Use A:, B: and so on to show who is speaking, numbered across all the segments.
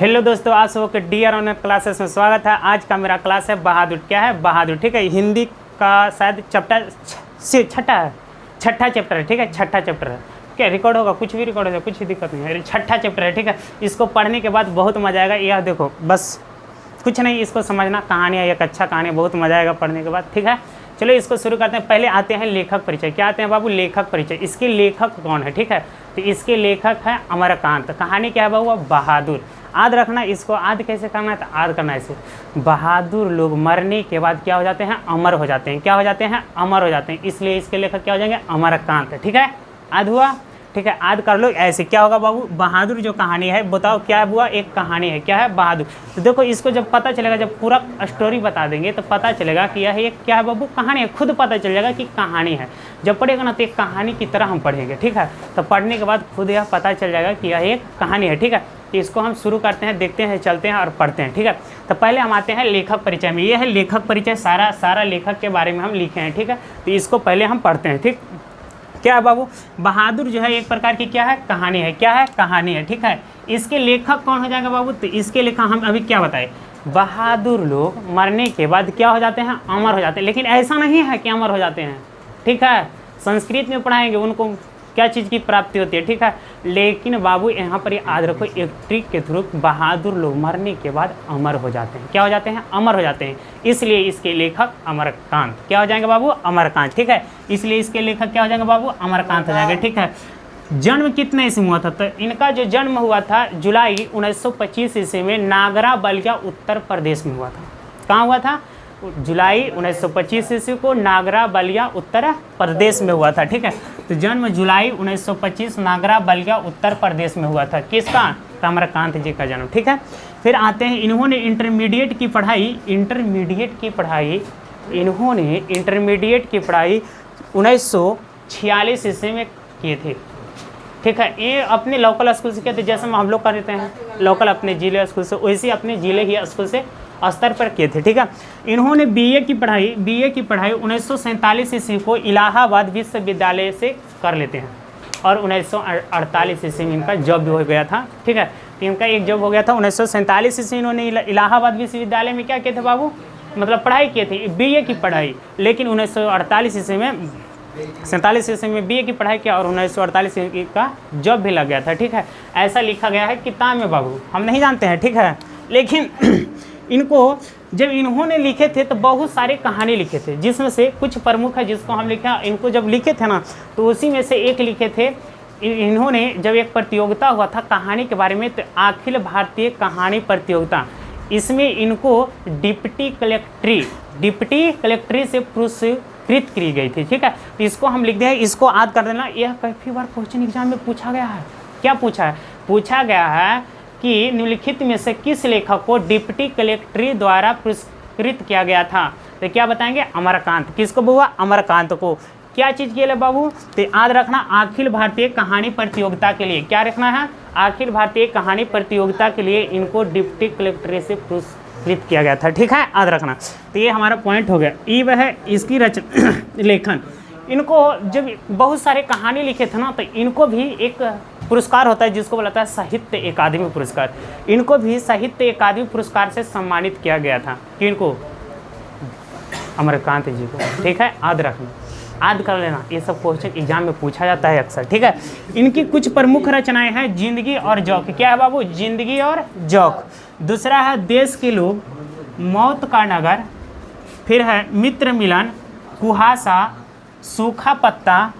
A: Hello दोस्तों, आप सबको डी आर ऑनर क्लासेस में स्वागत है। आज का मेरा क्लास है बहादुर। क्या है? बहादुर। ठीक है, हिंदी का शायद चैप्टर छठा चैप्टर है। ठीक है, छठा चैप्टर है। क्या रिकॉर्ड होगा? कुछ भी रिकॉर्ड होगा, कुछ दिक्कत नहीं है। छठा चैप्टर है। ठीक है, इसको पढ़ने के बाद बहुत मज़ा आएगा। यह देखो, बस कुछ नहीं, इसको समझना। कहानी है, एक अच्छा कहानी, बहुत मज़ा आएगा पढ़ने के बाद। ठीक है, चलो इसको शुरू करते हैं। पहले आते हैं लेखक परिचय। क्या आते हैं बाबू? लेखक परिचय। इसके लेखक कौन है? ठीक है, तो इसके लेखक है अमरकांत। कहानी क्या है बाबू? बहादुर। याद रखना इसको। याद कैसे करना है? तो याद करना है इसे। बहादुर लोग मरने के बाद क्या हो जाते हैं? अमर हो जाते हैं। क्या हो जाते हैं? अमर हो जाते हैं। इसलिए इसके लेखक क्या हो जाएंगे? अमरकांत। ठीक है, याद हुआ? ठीक है, याद कर लो। ऐसे क्या होगा बाबू? बहादुर जो कहानी है, बताओ क्या हुआ? एक कहानी है। क्या है? बहादुर। तो देखो, इसको जब पता चलेगा, जब पूरा स्टोरी बता देंगे तो पता चलेगा कि यह एक क्या है बाबू? कहानी है। खुद पता चल जाएगा कि कहानी है। जब पढ़ेगा ना तो एक कहानी की तरह हम पढ़ेंगे। ठीक है, तो पढ़ने के बाद खुद यह पता चल जाएगा कि यह एक कहानी है। ठीक है, तो इसको हम शुरू करते हैं, देखते हैं, चलते हैं और पढ़ते हैं। ठीक है, तो पहले हम आते हैं लेखक परिचय में। ये है लेखक परिचय। सारा लेखक के बारे में हम लिखे हैं। ठीक है, तो इसको पहले हम पढ़ते हैं। ठीक, क्या है बाबू? बहादुर जो है एक प्रकार की क्या है? कहानी है। क्या है? कहानी है। ठीक है, इसके लेखक कौन हो जाएगा बाबू? तो इसके लेखक हम अभी क्या बताए? बहादुर लोग मरने के बाद क्या हो जाते हैं? अमर हो जाते हैं। लेकिन ऐसा नहीं है कि अमर हो जाते हैं। ठीक है, संस्कृत में पढ़ाएंगे उनको क्या चीज़ की प्राप्ति होती है। ठीक है, लेकिन बाबू यहाँ पर याद रखो, एक ट्रिक के थ्रू बहादुर लोग मरने के बाद अमर हो जाते हैं। क्या हो जाते हैं? अमर हो जाते हैं। इसलिए इसके लेखक अमरकांत क्या हो जाएंगे बाबू? अमरकांत। ठीक है, इसलिए इसके लेखक क्या हो जाएंगे बाबू? अमरकांत हो जाएंगे। ठीक है, जन्म कितने ईस्वी में हुआ था? तो इनका जो जन्म हुआ था जुलाई 1925 ईस्वी में नागरा बलिया उत्तर प्रदेश में हुआ था। कहाँ हुआ था? जुलाई 1925 ईस्वी को नागरा बलिया उत्तर प्रदेश में हुआ था। ठीक है, तो जन्म जुलाई 1925 नागरा बलिया उत्तर प्रदेश में हुआ था। किसका? अमरकांत जी का जन्म। ठीक है, फिर आते हैं, इन्होंने इंटरमीडिएट की पढ़ाई 1946 ईस्वी में किए थे। ठीक है, ये अपने लोकल स्कूल से किए थे, जैसे हम लोग करते हैं लोकल अपने जिले स्कूल से, वैसे अपने जिले ही स्कूल से स्तर पर किए थे। ठीक है, इन्होंने बीए की पढ़ाई 1947 ईस्वी को इलाहाबाद विश्वविद्यालय से कर लेते हैं और 1948 ईस्वी में इनका जॉब भी हो गया था। ठीक है, तो इनका एक जॉब हो गया था 1947 ईस्वी। इन्होंने इलाहाबाद विश्वविद्यालय में क्या किए थे बाबू? मतलब पढ़ाई किए थे, बीए की पढ़ाई। लेकिन 1948 ईस्वी में 47 ईस्वी में बीए की पढ़ाई किया और 1948 ईस्वी का जॉब भी लग गया था। ठीक है, ऐसा लिखा गया है किताब में बाबू, हम नहीं जानते हैं। ठीक है, लेकिन इनको जब इन्होंने लिखे थे तो बहुत सारे कहानी लिखे थे, जिसमें से कुछ प्रमुख है जिसको हम लिखा। इनको जब लिखे थे ना तो उसी में से एक लिखे थे। इन्होंने जब एक प्रतियोगिता हुआ था कहानी के बारे में, तो अखिल भारतीय कहानी प्रतियोगिता, इसमें इनको डिप्टी कलेक्ट्री से पुरस्कृत की गई थी। ठीक है, तो इसको हम लिख दें, इसको याद कर देना। यह काफ़ी बार क्वेश्चन एग्जाम में पूछा गया है। क्या पूछा है? पूछा गया है कि निम्नलिखित में से किस लेखक को डिप्टी कलेक्ट्री द्वारा पुरस्कृत किया गया था? तो क्या बताएंगे? अमरकांत। किसको हुआ? अमरकांत को। क्या चीज़ के लिए बाबू? तो याद रखना, अखिल भारतीय कहानी प्रतियोगिता के लिए। क्या रखना है? अखिल भारतीय कहानी प्रतियोगिता के लिए इनको डिप्टी कलेक्ट्री से पुरस्कृत किया गया था। ठीक है, याद रखना। तो ये हमारा पॉइंट हो गया। ये वह है इसकी रचना लेखन। इनको जब बहुत सारे कहानी लिखे थे ना, तो इनको भी एक पुरस्कार होता है जिसको बोला जाता है साहित्य अकादमी पुरस्कार। इनको भी साहित्य अकादमी पुरस्कार से सम्मानित किया गया था। किनको? अमरकांत जी को। ठीक है, याद रखना, याद कर लेना, ये सब क्वेश्चन एग्जाम में पूछा जाता है अक्सर। ठीक है, इनकी कुछ प्रमुख रचनाएं हैं। जिंदगी और जौक। क्या है बाबू? जिंदगी और जौक। दूसरा है देश के लोग, मौत का नगर, फिर है मित्र मिलन, कुहासा, सूखा पत्ता,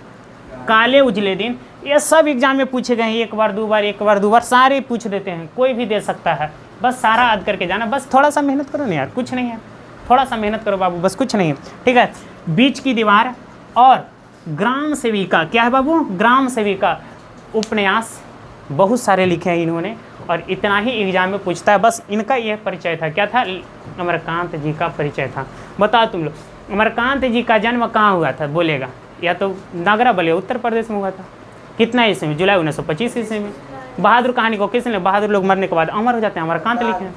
A: काले उजले दिन। ये सब एग्जाम में पूछे गए हैं। एक बार दो बार सारे पूछ देते हैं, कोई भी दे सकता है। बस सारा याद करके जाना, बस थोड़ा सा मेहनत करो ना यार, कुछ नहीं है, थोड़ा सा मेहनत करो बाबू, बस कुछ नहीं है। ठीक है, बीच की दीवार और ग्राम सेविका। क्या है बाबू? ग्राम सेविका। उपन्यास बहुत सारे लिखे हैं इन्होंने और इतना ही एग्जाम में पूछता है। बस इनका यह परिचय था। क्या था? अमरकांत जी का परिचय था। बताओ तुम लोग, अमरकांत जी का जन्म कहाँ हुआ था? बोलेगा। या तो नागरा बलिया उत्तर प्रदेश में हुआ था। कितना ईस्वी में? जुलाई 1925 ईस्वी में। बहादुर कहानी को किसने? बहादुर लोग मरने के बाद अमर हो जाते हैं, अमरकांत लिखे हैं।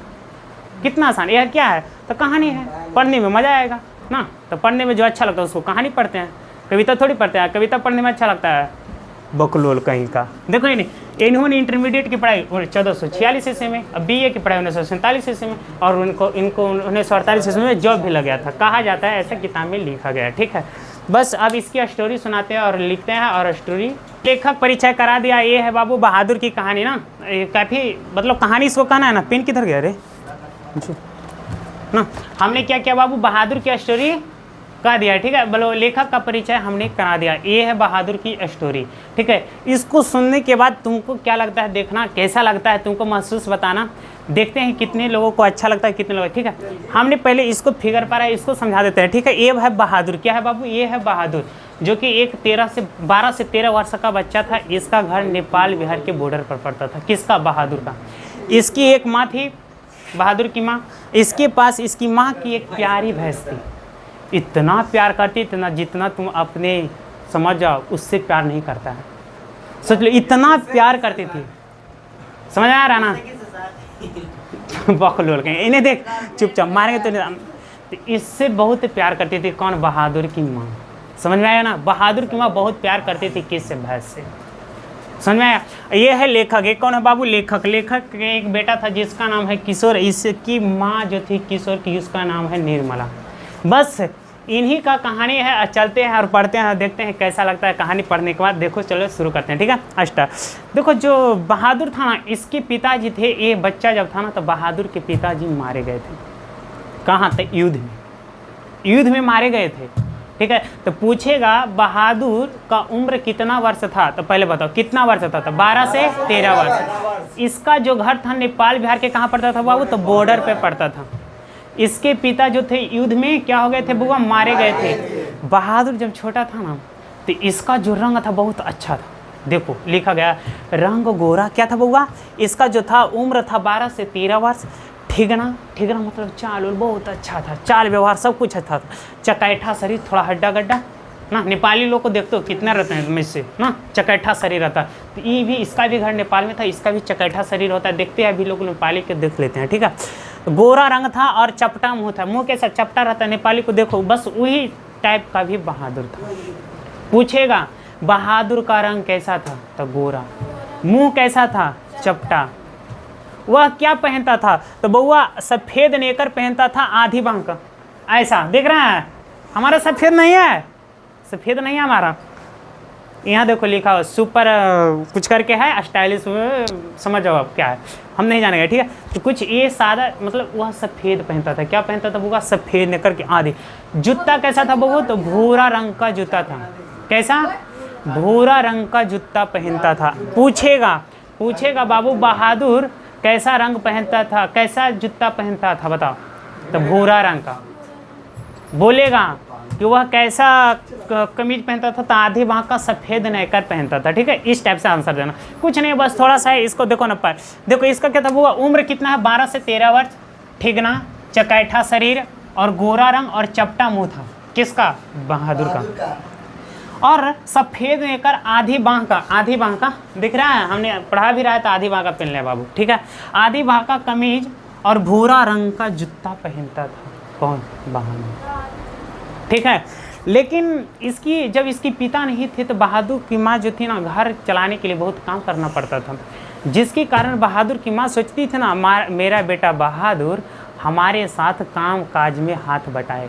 A: कितना आसान। यह क्या है? तो कहानी है, पढ़ने में मज़ा आएगा ना। तो पढ़ने में जो अच्छा लगता है उसको कहानी पढ़ते हैं, कविता थोड़ी पढ़ते हैं। कविता पढ़ने में अच्छा लगता है, बकलोल कहीं का। देखो ये नहीं, इन्होंने इंटरमीडिएट की पढ़ाई 1446 ईस्वी में, अब बीए की पढ़ाई 1947 ईस्वी में, और इनको 1948 ईस्वी में जॉब भी लग गया था, कहा जाता है, ऐसा किताब में लिखा गया है। ठीक है, बस अब इसकी स्टोरी सुनाते हैं और लिखते हैं, और स्टोरी लेखक परिचय करा दिया। ये है बाबू बहादुर की कहानी ना, काफ़ी मतलब कहानी इसको कहना है ना, पेन किधर गया रे ना। हमने क्या किया बाबू, बहादुर की स्टोरी कह दिया। ठीक है, बोलो लेखक का परिचय हमने करा दिया। ये है बहादुर की स्टोरी। ठीक है, इसको सुनने के बाद तुमको क्या लगता है, देखना कैसा लगता है तुमको, महसूस बताना। देखते हैं कितने लोगों को अच्छा लगता है, कितने लोग। ठीक है, हमने पहले इसको फिगर पर है, इसको समझा देते हैं। ठीक है, ये है बहादुर। क्या है बाबू, ये है बहादुर, जो कि एक 12 से 13 वर्ष का बच्चा था। इसका घर नेपाल बिहार के बॉर्डर पर पड़ता था। किसका, बहादुर का। इसकी एक माँ थी, बहादुर की माँ। इसके पास इसकी माँ की एक प्यारी भैंस थी। इतना प्यार करती, इतना जितना तुम अपने समझ जाओ उससे प्यार नहीं करता है। सोच लो, इतना प्यार करती थी। समझ आ रहा ना, बकलोल कहीं इन्हें देख, चुपचाप मारेंगे तो इससे बहुत प्यार करती थी। कौन, बहादुर की माँ। समझ में आया ना, बहादुर की माँ बहुत प्यार करती थी किससे, भैंस से। समझ में आया। ये है लेखक। ये कौन है बाबू, लेखक। लेखक के एक बेटा था जिसका नाम है किशोर। इसकी माँ जो थी किशोर की, उसका नाम है निर्मला। बस इन्हीं का कहानी है। चलते हैं और पढ़ते हैं, देखते हैं कैसा लगता है कहानी पढ़ने के बाद। देखो चलो शुरू करते हैं। ठीक है, अष्टा देखो, जो बहादुर था ना, इसके पिताजी थे, ये बच्चा जब था ना तो बहादुर के पिताजी मारे गए थे। कहाँ थे, युद्ध में। युद्ध में मारे गए थे। ठीक है, तो पूछेगा बहादुर का उम्र कितना वर्ष था, तो पहले बताओ कितना वर्ष था। तो 12 से 13 वर्ष। इसका जो घर था नेपाल बिहार के कहाँ पड़ता था बाबू, तो बॉर्डर पे पड़ता था। इसके पिता जो थे युद्ध में क्या हो गए थे बुआ, मारे गए थे। बहादुर जब छोटा था ना तो इसका जो रंग था बहुत अच्छा था। देखो लिखा गया रंग गोरा। क्या था बुआ, इसका जो था उम्र था 12 से 13 वर्ष। ठिगना, ठिगना मतलब चाल बहुत अच्छा था, चाल व्यवहार सब कुछ अच्छा था। चकैठा शरीर, थोड़ा हड्डा गड्ढा ना। नेपाली लोग को देखते हो कितना रहते हैं मुझसे ना, चकैठा शरीर रहता है। तो ये भी, इसका भी घर नेपाल में था, इसका भी चकैठा शरीर होता है। देखते हैं अभी लोग नेपाली के देख लेते हैं। ठीक है, गोरा रंग था और चपटा मुंह था। मुंह कैसा, चपटा रहता है। नेपाली को देखो, बस वही टाइप का भी बहादुर था। पूछेगा बहादुर का रंग कैसा था, तो गोरा। मुंह कैसा था, चपटा। वह क्या पहनता था, तो बउआ सफ़ेद नेकर पहनता था, आधी बांह का। ऐसा देख रहा है, हमारा सफ़ेद नहीं है, सफ़ेद नहीं है हमारा। यहाँ देखो लिखा हो सुपर कुछ करके है, स्टाइलिश, समझ जाओ आप क्या है, हम नहीं जानेंगे। ठीक है, तो कुछ ये सादा, मतलब वह सफ़ेद पहनता था। क्या पहनता था बुआ, सफ़ेद नेकर के आधी। जूता कैसा था बउआ, तो भूरा रंग का जूता था। कैसा, भूरा रंग का जूता पहनता था। पूछेगा बाबू बहादुर कैसा रंग पहनता था, कैसा जूता पहनता था, बताओ। तो भूरा रंग का। बोलेगा कि वह कैसा कमीज पहनता था, तो आधी बांह का सफ़ेद नेकर पहनता था। ठीक है, इस टाइप से आंसर देना, कुछ नहीं, बस थोड़ा सा है। इसको देखो ना पर, देखो इसका क्या था बुआ, उम्र कितना है, 12 से 13 वर्ष। ठिगना, चकैठा शरीर और गोरा रंग और चपटा मुँह था। किसका, बहादुर का। और सफ़ेद नेकर, आधी बांह का। आधी बांह का दिख रहा है, हमने पढ़ा भी रहा है, तो आधी बांह का पहन लिया बाबू। ठीक है, आधी बांह का कमीज और भूरा रंग का जूता पहनता था। कौन, बहादुर। ठीक है, लेकिन इसकी जब इसकी पिता नहीं थे तो बहादुर की माँ जो थी ना, घर चलाने के लिए बहुत काम करना पड़ता था, जिसके कारण बहादुर की माँ सोचती थी ना, मेरा बेटा बहादुर हमारे साथ काम काज में हाथ बटाए।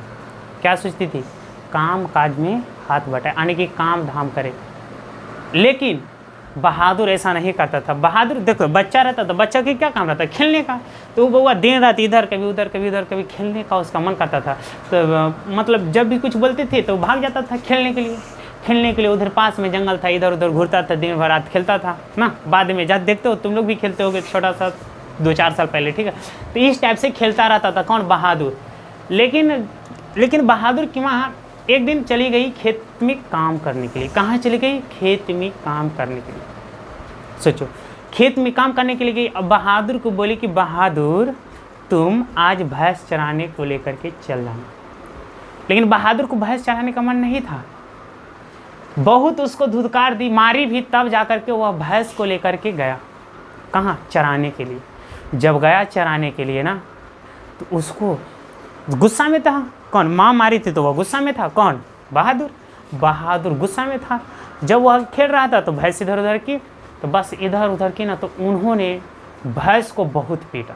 A: क्या सोचती थी, काम काज में हाथ बटाए, यानी कि काम धाम करे। लेकिन बहादुर ऐसा नहीं करता था। बहादुर देखो बच्चा रहता था, बच्चा की क्या काम रहता है, खेलने का। तो वो बउआ दिन रात इधर कभी उधर, कभी इधर, कभी खेलने का उसका मन करता था। तो मतलब जब भी कुछ बोलते थे तो भाग जाता था खेलने के लिए। खेलने के लिए उधर पास में जंगल था, इधर उधर घूरता था, दिन भर रात खेलता था ना। बाद में जब देखते हो, तुम लोग भी खेलते होगे छोटा सा 2-4 साल पहले। ठीक है, तो इस टाइप से खेलता रहता था। कौन, बहादुर। लेकिन बहादुर की माँ एक दिन चली गई खेत में काम करने के लिए। कहाँ चली गई, खेत में काम करने के लिए। सोचो, खेत में काम करने के लिए गई। अब बहादुर को बोली कि बहादुर तुम आज भैंस चराने को लेकर के चल जाना। लेकिन बहादुर को भैंस चराने का मन नहीं था। बहुत उसको धुतकार दी, मारी भी, तब जाकर के वह भैंस को लेकर के गया। कहाँ, चराने के लिए। जब गया चराने के लिए ना, तो उसको गुस्सा में था। कौन, माँ मारी थी तो वह गुस्सा में था। कौन, बहादुर। बहादुर गुस्सा में था। जब वह खेल रहा था तो भैंस इधर उधर की तो बस इधर उधर की ना, तो उन्होंने भैंस को बहुत पीटा।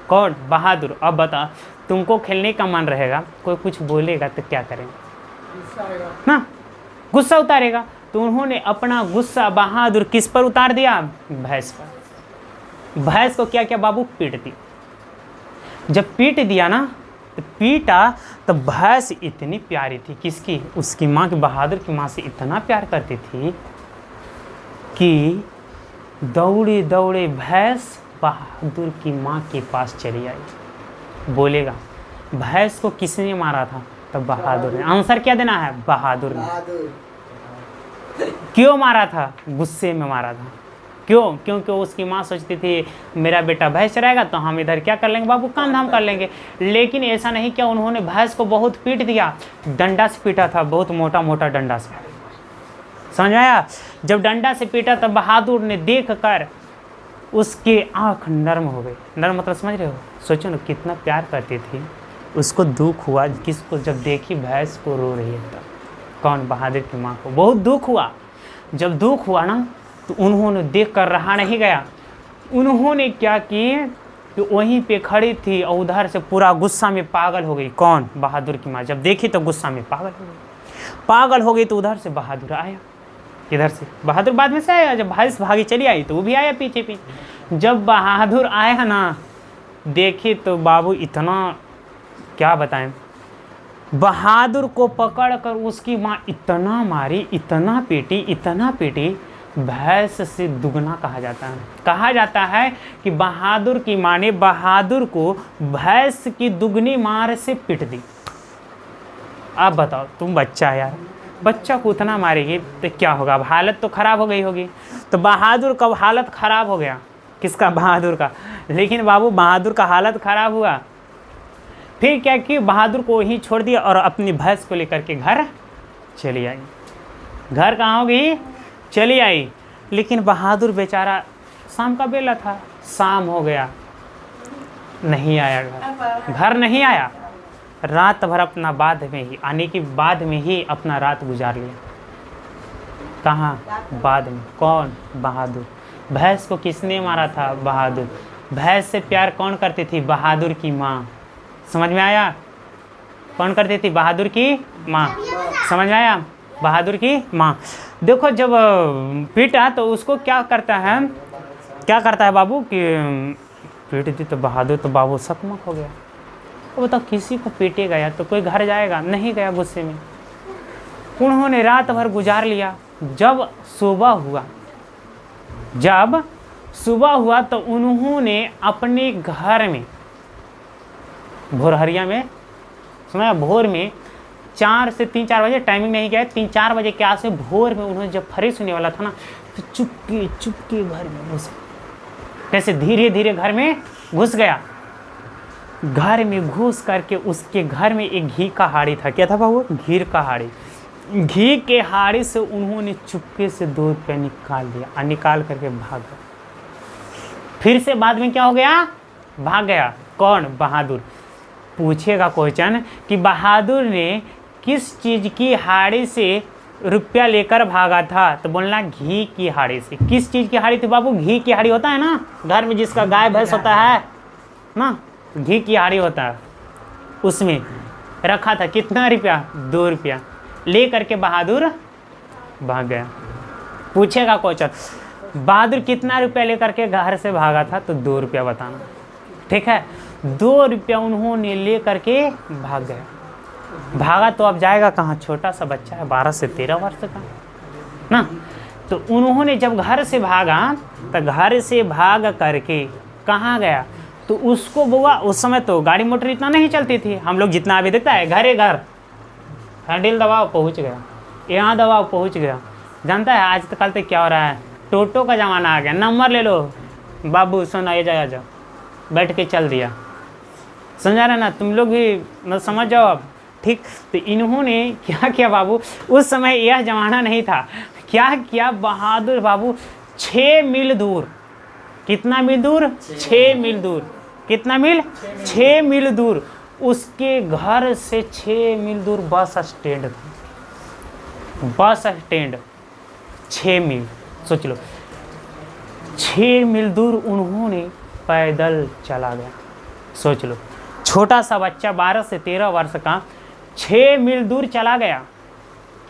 A: कौन? बहादुर। अब बता, तुमको खेलने का मन रहेगा, कोई कुछ बोलेगा तो क्या करेंगे ना, गुस्सा उतारेगा। तो उन्होंने अपना गुस्सा बहादुर किस पर उतार दिया? भैंस पर। भैंस को क्या क्या बाबू? पीट दी। जब पीट दिया ना, तो पीटा तो भैंस इतनी प्यारी थी, किसकी? उसकी माँ की, बहादुर की माँ से इतना प्यार करती थी कि दौड़े दौड़े भैंस बहादुर की माँ के पास चली आई। बोलेगा भैंस को किसने मारा था? तो बहादुर ने। आंसर क्या देना है? बहादुर ने। क्यों मारा था? गुस्से में मारा था। क्यों? क्योंकि उसकी माँ सोचती थी मेरा बेटा भैंस चराएगा तो हम इधर क्या कर लेंगे बाबू? काम धाम कर लेंगे। लेकिन ऐसा नहीं किया, उन्होंने भैंस को बहुत पीट दिया। डंडा से पीटा था, बहुत मोटा मोटा डंडा से। समझ में आया? जब डंडा से पीटा तब बहादुर ने देख कर उसकी आँख नर्म हो गई। नर्म मतलब समझ रहे हो? सोचो ना, कितना प्यार करती थी। उसको दुख हुआ, किसको? जब देखी भैंस को रो रही है तब। कौन? बहादुर की माँ को बहुत दुख हुआ। जब दुख हुआ ना, तो उन्होंने देख कर रहा नहीं गया। उन्होंने क्या किए कि वहीं पे खड़ी थी और उधर से पूरा गुस्सा में पागल हो गई। कौन? बहादुर की माँ। जब देखी तो गुस्सा में पागल हो गई। पागल हो गई तो उधर से बहादुर आया। किधर से? बहादुर बाद में से आया। जब भैंस भागी चली आई तो वो भी आया पीछे पीछे। जब बहादुर आया ना, देखी तो बाबू इतना, क्या बताएं, बहादुर को पकड़कर उसकी माँ इतना मारी, इतना पीटी, इतना पीटी। भैंस से दुगना कहा जाता है। कहा जाता है कि बहादुर की माँ ने बहादुर को भैंस की दुगनी मार से पीट दी। अब बताओ, तुम बच्चा यार, बच्चा को उतना मारेगी तो क्या होगा? अब हालत तो ख़राब हो गई होगी। तो बहादुर का हालत ख़राब हो गया। किसका? बहादुर का। लेकिन बाबू बहादुर का हालत ख़राब हुआ। फिर क्या कि बहादुर को ही छोड़ दिया और अपनी भैंस को लेकर के घर चली आई। घर कहाँ होगी? चली आई। लेकिन बहादुर बेचारा, शाम का बेला था, शाम हो गया, नहीं आया घर नहीं आया। रात भर अपना बाद में ही, आने की बाद में ही अपना रात गुजार लिया। कहाँ? बाद में। कौन? बहादुर। भैंस को किसने मारा था? बहादुर। भैंस से प्यार कौन करती थी? बहादुर की माँ। समझ में आया? कौन करती थी? बहादुर की माँ। समझ में आया? बहादुर की माँ। देखो, जब पीटा तो उसको क्या करता है, क्या करता है बाबू कि पीट दी तो बहादुर तो बाबू सकमक हो गया। तो बताओ, किसी को पीटेगा यार तो कोई घर जाएगा? नहीं गया गुस्से में। उन्होंने रात भर गुजार लिया। जब सुबह हुआ तो उन्होंने अपने घर में भोरहरिया में, सुना, भोर में 4 से 3-4 बजे, टाइमिंग नहीं गया, 3-4 बजे के आस में भोर में उन्होंने जब फ्रेश होने वाला था ना, तो चुपके घर में घुस, कैसे धीरे धीरे घर में घुस गया। घर में घुस करके उसके घर में एक घी का हाड़ी था। क्या था बाबू? घी का हाड़ी। घी के हाड़ी से उन्होंने चुपके से 2 रुपया निकाल दिया और निकाल करके भाग गया। फिर से बाद में क्या हो गया? भाग गया। कौन? बहादुर। पूछेगा क्वेश्चन कि बहादुर ने किस चीज़ की हाड़ी से रुपया लेकर भागा था? तो बोलना घी की हाड़ी से। किस चीज़ की हाड़ी थी बाबू? घी की हाड़ी होता है ना घर में, जिसका गाय भैंस होता है ना, घी की हाड़ी होता है, उसमें रखा था। कितना रुपया? 2 रुपया। ले करके बहादुर भाग गया। पूछेगा क्वेश्चन, बहादुर कितना रुपया लेकर के घर से भागा था? तो 2 रुपया बताना। ठीक है, 2 रुपया उन्होंने ले करके भाग गया। भागा तो अब जाएगा कहाँ? छोटा सा बच्चा है, 12 से 13 वर्ष का ना। तो उन्होंने जब घर से भागा तो घर से भाग करके कहाँ गया? तो उसको बुआ, उस समय तो गाड़ी मोटर इतना नहीं चलती थी, हम लोग जितना अभी देखता है घरे घर, हैंडल दबाओ पहुँच गया, यहाँ दबाओ पहुँच गया। जानता है आज कल तो क्या हो रहा है? टोटो का ज़माना आ गया। नंबर ले लो बाबू, सुन, आ जाओ, बैठ के चल दिया। समझा रहे ना? तुम लोग भी न समझ जाओ अब। ठीक, तो इन्होंने क्या किया बाबू? उस समय यह ज़माना नहीं था। क्या किया बहादुर बाबू? 6 मील दूर। कितना मील दूर? 6 मील दूर। कितना मील? 6 मील दूर। उसके घर से 6 मील दूर बस स्टैंड था। बस स्टैंड 6 मील, सोच लो। 6 मील दूर उन्होंने पैदल चला गया। सोच लो, छोटा सा बच्चा 12 से 13 वर्ष का 6 मील दूर चला गया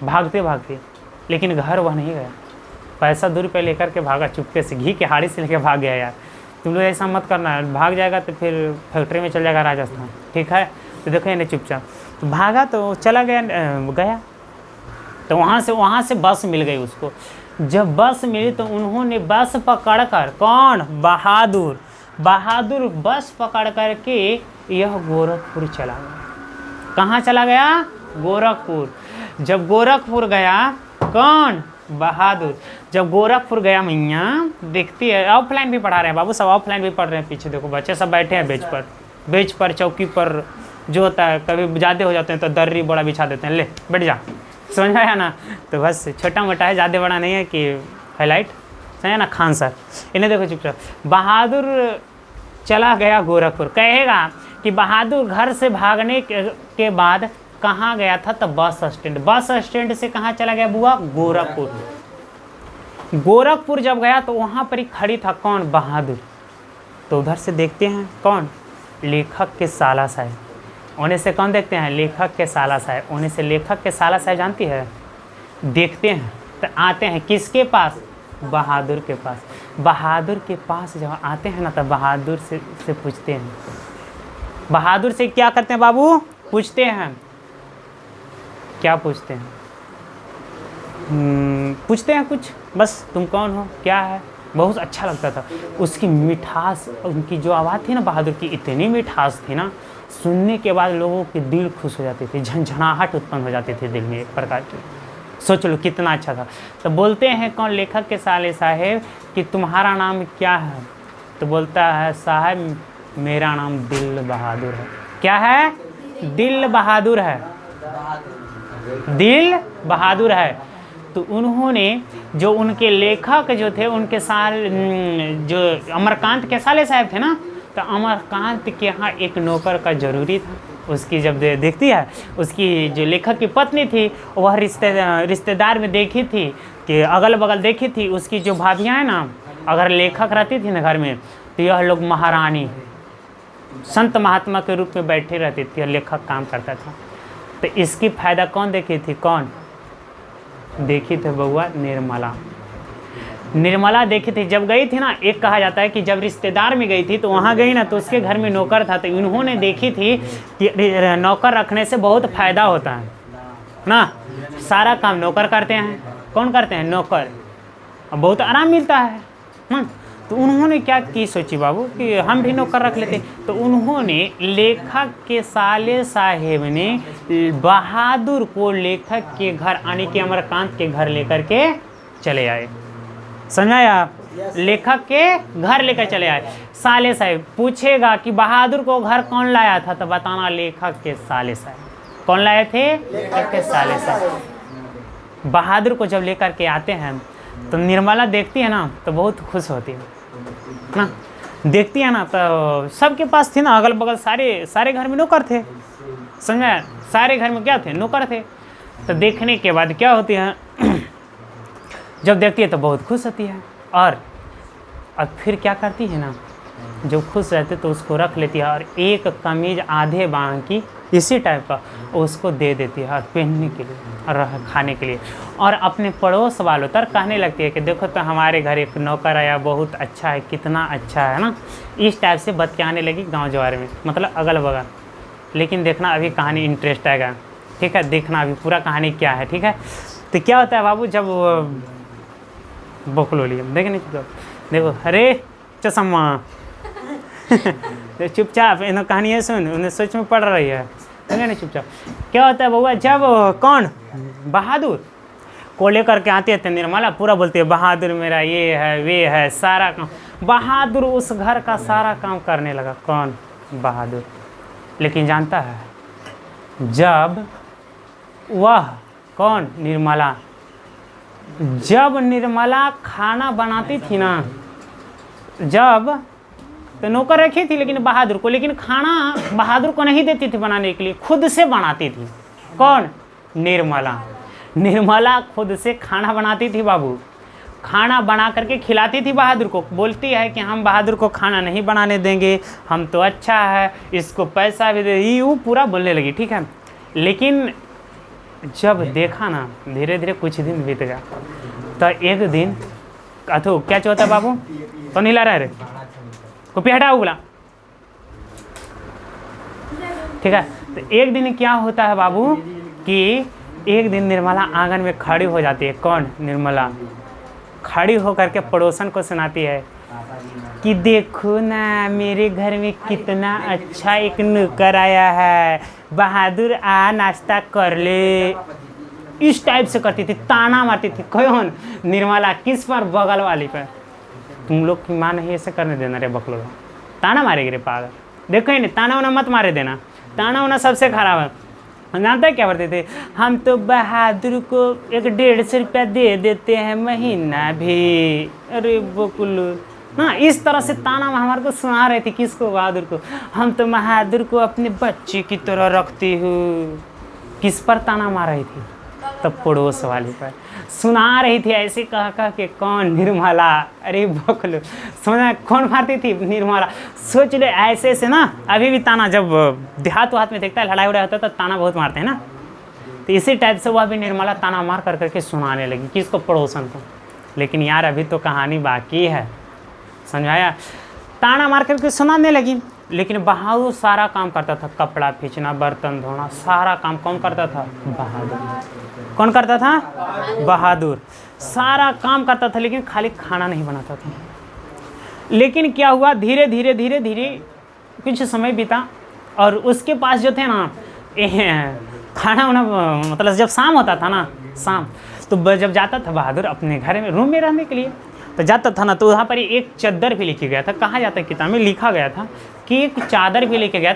A: भागते भागते, लेकिन घर वह नहीं गया। पैसा 2 रुपये लेकर के भागा, चुपके से घी के हाड़ी से लेकर भाग गया। यार तुम लोग ऐसा मत करना, भाग जाएगा तो फिर फैक्ट्री में चल जाएगा राजस्थान, ठीक है। तो देखो ये चुपचाप तो भागा, तो चला गया तो वहाँ से बस मिल गई उसको। जब बस मिली तो उन्होंने बस पकड़कर, कौन? बहादुर बस पकड़ कर के यह गोरखपुर चला गया। कहाँ चला गया? गोरखपुर। जब गोरखपुर गया, कौन? बहादुर। जब गोरखपुर गया, मैया देखती है, ऑफलाइन भी पढ़ा रहे हैं बाबू, सब ऑफलाइन भी पढ़ रहे हैं। पीछे देखो बच्चे सब बैठे हैं बेंच पर चौकी पर, जो होता है कभी ज़्यादा हो जाते हैं तो दर्री बड़ा बिछा देते हैं, ले बैठ जा, समझ में आया ना। तो बस छोटा मोटा है, ज़्यादा बड़ा नहीं है कि हाईलाइट, समझा ना। खान सर इन्हें देखो चुपचाप। बहादुर चला गया गोरखपुर। कहेगा कि बहादुर घर से भागने के बाद कहाँ गया था? तो बस स्टैंड से कहाँ चला गया बुआ? गोरखपुर जब गया तो वहाँ पर ही खड़ी था, कौन? बहादुर। तो उधर से देखते हैं, कौन? लेखक के साला साहब। उन्हें से कौन देखते हैं? लेखक के साला साहब। उन्हें से लेखक के साला साहब जानती है, देखते हैं तो आते हैं किसके पास? बहादुर के पास। बहादुर के पास जब आते हैं ना तो बहादुर से पूछते हैं। बहादुर से क्या करते हैं बाबू? पूछते हैं। क्या पूछते हैं? पूछते हैं कुछ, बस तुम कौन हो, क्या है। बहुत अच्छा लगता था उसकी मिठास, उनकी जो आवाज़ थी ना बहादुर की, इतनी मिठास थी ना, सुनने के बाद लोगों के दिल खुश हो जाते थे, झंझनाहट उत्पन्न हो जाती थी दिल में एक प्रकार की। सोच लो कितना अच्छा था। तो बोलते हैं कौन? लेखक के साले साहेब कि तुम्हारा नाम क्या है? तो बोलता है साहब मेरा नाम दिल बहादुर है। क्या है? दिल बहादुर है। दिल बहादुर है। तो उन्होंने जो उनके लेखक जो थे, उनके जो अमरकांत के साले साहब थे ना, तो अमरकांत के यहाँ एक नौकर का ज़रूरी था। उसकी जब देखती है, उसकी जो लेखक की पत्नी थी वह रिश्तेदार में देखी थी कि अगल बगल देखी थी, उसकी जो भाभियाँ हैं ना, अगर लेखक रहती थी ना घर में तो यह लोग महारानी संत महात्मा के रूप में बैठे रहती थी और लेखक काम करता था। तो इसकी फ़ायदा कौन देखी थी? कौन देखी थी बउआ? निर्मला देखी थी। जब गई थी ना, एक कहा जाता है कि जब रिश्तेदार में गई थी तो वहाँ गई ना तो उसके घर में नौकर था, तो इन्होंने देखी थी कि नौकर रखने से बहुत फ़ायदा होता है ना, सारा काम नौकर करते हैं। कौन करते हैं? नौकर। और बहुत आराम मिलता है ना। तो उन्होंने क्या की सोची बाबू कि हम भी नौकर रख लेते। तो उन्होंने लेखक के साले साहेब ने बहादुर को लेखक के घर आने के, अमरकांत के घर लेकर के चले आए। समझाया? लेखक के घर लेकर चले आए। साले साहब पूछेगा कि बहादुर को घर कौन लाया था, तो बताना लेखक के साले साहब। कौन लाए थे? लेखक के साले साहब। बहादुर को जब लेकर के आते हैं तो निर्मला देखती है ना तो बहुत खुश होती है ना, देखती है ना तो सबके पास थे ना, अगल बगल सारे घर में नौकर थे। समझा? सारे घर में क्या थे? नौकर थे। तो देखने के बाद क्या होती है, जब देखती है तो बहुत खुश होती है। और अब फिर क्या करती है ना, जो खुश रहते तो उसको रख लेती है और एक कमीज आधे बांह की इसी टाइप का उसको दे देती है और पहनने के लिए और खाने के लिए। और अपने पड़ोस वालों तक कहने लगती है कि देखो तो हमारे घर एक नौकर आया, बहुत अच्छा है, कितना अच्छा है ना। इस टाइप से बतियाने लगी गांव जवार में, मतलब अगल बगल। लेकिन देखना अभी कहानी इंटरेस्ट आएगा, ठीक है, देखना अभी पूरा कहानी क्या है, ठीक है। तो क्या होता है बाबू, जब बोखलो लिए देखे नहीं, देखो अरे चश्मा चुपचाप इन्हें कहानी है सुन, उन्हें सच में पढ़ रही है, समझे नहीं चुपचाप। क्या होता है बउआ, जब कौन बहादुर को लेकर के आते थे निर्मला, पूरा बोलती है बहादुर मेरा ये है वे है, सारा काम। बहादुर उस घर का सारा काम करने लगा। कौन? बहादुर। लेकिन जानता है जब वह कौन? निर्मला। जब निर्मला खाना बनाती थी ना, जब तो नौकर रखी थी लेकिन बहादुर को, लेकिन खाना बहादुर को नहीं देती थी बनाने के लिए, खुद से बनाती थी। कौन? निर्मला। निर्मला खुद से खाना बनाती थी बाबू। खाना बना करके खिलाती थी बहादुर को। बोलती है कि हम बहादुर को खाना नहीं बनाने देंगे, हम तो अच्छा है, इसको पैसा भी दे, ये वो पूरा बोलने लगी, ठीक है। लेकिन जब देखा ना, धीरे धीरे कुछ दिन बीत गया, तो एक दिन अथो क्या चाहता बाबू तो नहीं ला रहा रे, कॉपी हटाओ बोला, ठीक है। तो एक दिन क्या होता है बाबू कि एक दिन निर्मला आंगन में खड़ी हो जाती है। कौन? निर्मला खड़ी होकर के पड़ोसन को सुनाती है कि देखो ना मेरे घर में कितना अच्छा एक नौकर आया है, बहादुर आ नाश्ता कर ले। इस टाइप से करती थी, ताना मारती थी। कौन? निर्मला। किस पर? बगल वाली पर। तुम लोग की माँ नहीं ऐसे करने देना रे बकलो, ताना मारेगी रे पागल। देखो ही नहीं, ताना वाना मत मारे देना, ताना वाना सबसे खराब है। जानते क्या करते थे? हम तो बहादुर को 150 रुपया दे देते हैं महीना भी। अरे बकुल ना, इस तरह से ताना हमारे को सुना रही थी। किसको? बहादुर को। हम तो बहादुर को अपने बच्चे की तरह रखती हूँ। किस पर ताना मार रही थी? तब पड़ोस वाली पर सुना रही थी ऐसे कह कह के। कौन? निर्मला। अरे बकुल समझ, कौन मारती थी? निर्मला। सोच ले ऐसे से ना, अभी भी ताना जब देहात वहात में देखता है लड़ाई वड़ाई होता है तो ताना बहुत मारते हैं ना, तो इसी टाइप से वह भी निर्मला ताना मार कर करके सुनाने लगी। किसको? पड़ोसन को। लेकिन यार अभी तो कहानी बाकी है, समझाया। ताना मार करके सुनाने लगी। लेकिन बहादुर सारा काम करता था, कपड़ा खींचना, बर्तन धोना, सारा काम कौन करता था? बहादुर। कौन करता था? बहादुर। सारा काम करता था, लेकिन खाली खाना नहीं बनाता था। लेकिन क्या हुआ, धीरे धीरे धीरे धीरे कुछ समय बीता और उसके पास जो थे ना खाना वाना, मतलब जब शाम होता था ना, शाम तो जब जाता था बहादुर अपने घर में रूम में रहने के लिए, तो जाता था ना, तो वहाँ पर एक चादर भी लेके गया था। कहा जाता है किताब में लिखा गया था कि एक चादर भी लेके गया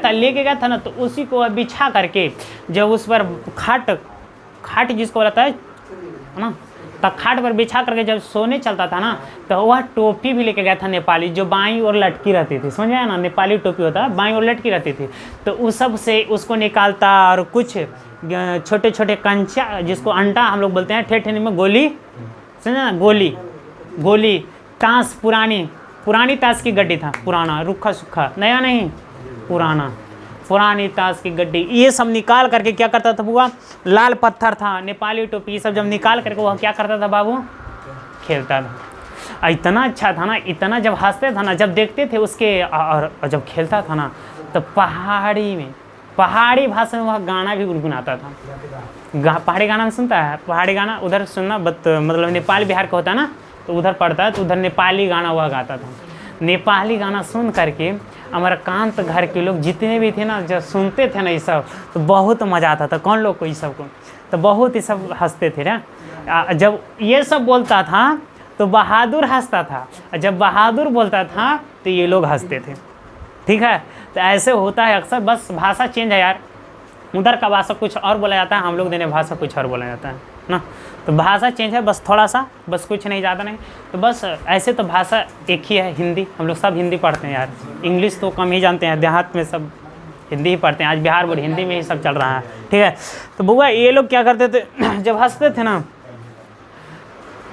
A: था ना, तो उसी को बिछा करके जब उस पर खाट जिसको रहता है ना, तो खाट पर बिछा करके जब सोने चलता था ना, तो वह टोपी भी लेके गया था नेपाली, जो बाईं ओर लटकी रहती थी। समझ आया ना, नेपाली टोपी होता है, बाईं ओर लटकी रहती थी। तो उस सब से उसको निकालता और कुछ छोटे छोटे कंचा, जिसको अंडा हम लोग बोलते हैं ठेठ में, गोली, समझा ना, गोली ताश, पुरानी ताश की गड्डी था, पुराना रुखा सुखा, नया नहीं, पुरानी ताश की गड्डी, ये सब निकाल करके क्या करता था बुआ? लाल पत्थर था, नेपाली टोपी, ये सब जब निकाल करके वह क्या करता था बाबू? खेलता था। इतना अच्छा था ना, इतना जब हंसते था ना, जब देखते थे उसके, और जब खेलता था ना, तो पहाड़ी भाषा में वह गाना भी गुनगुनाता था। पहाड़ी गाना सुनता है? पहाड़ी गाना उधर सुनना, मतलब नेपाल बिहार का होता है ना, तो उधर पढ़ता है, तो उधर नेपाली गाना वह गाता था। नेपाली गाना सुन करके अमरकांत घर के लोग जितने भी थे ना, जब सुनते थे ना ये सब, तो बहुत मज़ा आता था। कौन लोग को? ये सब को, तो बहुत ही सब हंसते थे ना। जब ये सब बोलता था तो बहादुर हंसता था, जब बहादुर बोलता था तो ये लोग हंसते थे, ठीक है। तो ऐसे होता है अक्सर, बस भाषा चेंज है यार। उधर का भाषा कुछ और बोला जाता है, हम लोग देने भाषा कुछ और बोला जाता है ना, तो भाषा चेंज है बस थोड़ा सा, बस कुछ नहीं, ज़्यादा नहीं। तो बस ऐसे तो भाषा एक ही है, हिंदी। हम लोग सब हिंदी पढ़ते हैं यार, इंग्लिश तो कम ही जानते हैं, देहात में सब हिंदी ही पढ़ते हैं। आज बिहार बोर्ड हिंदी में ही सब चल रहा है, ठीक है। तो बुआ ये लोग क्या करते थे जब हंसते थे ना,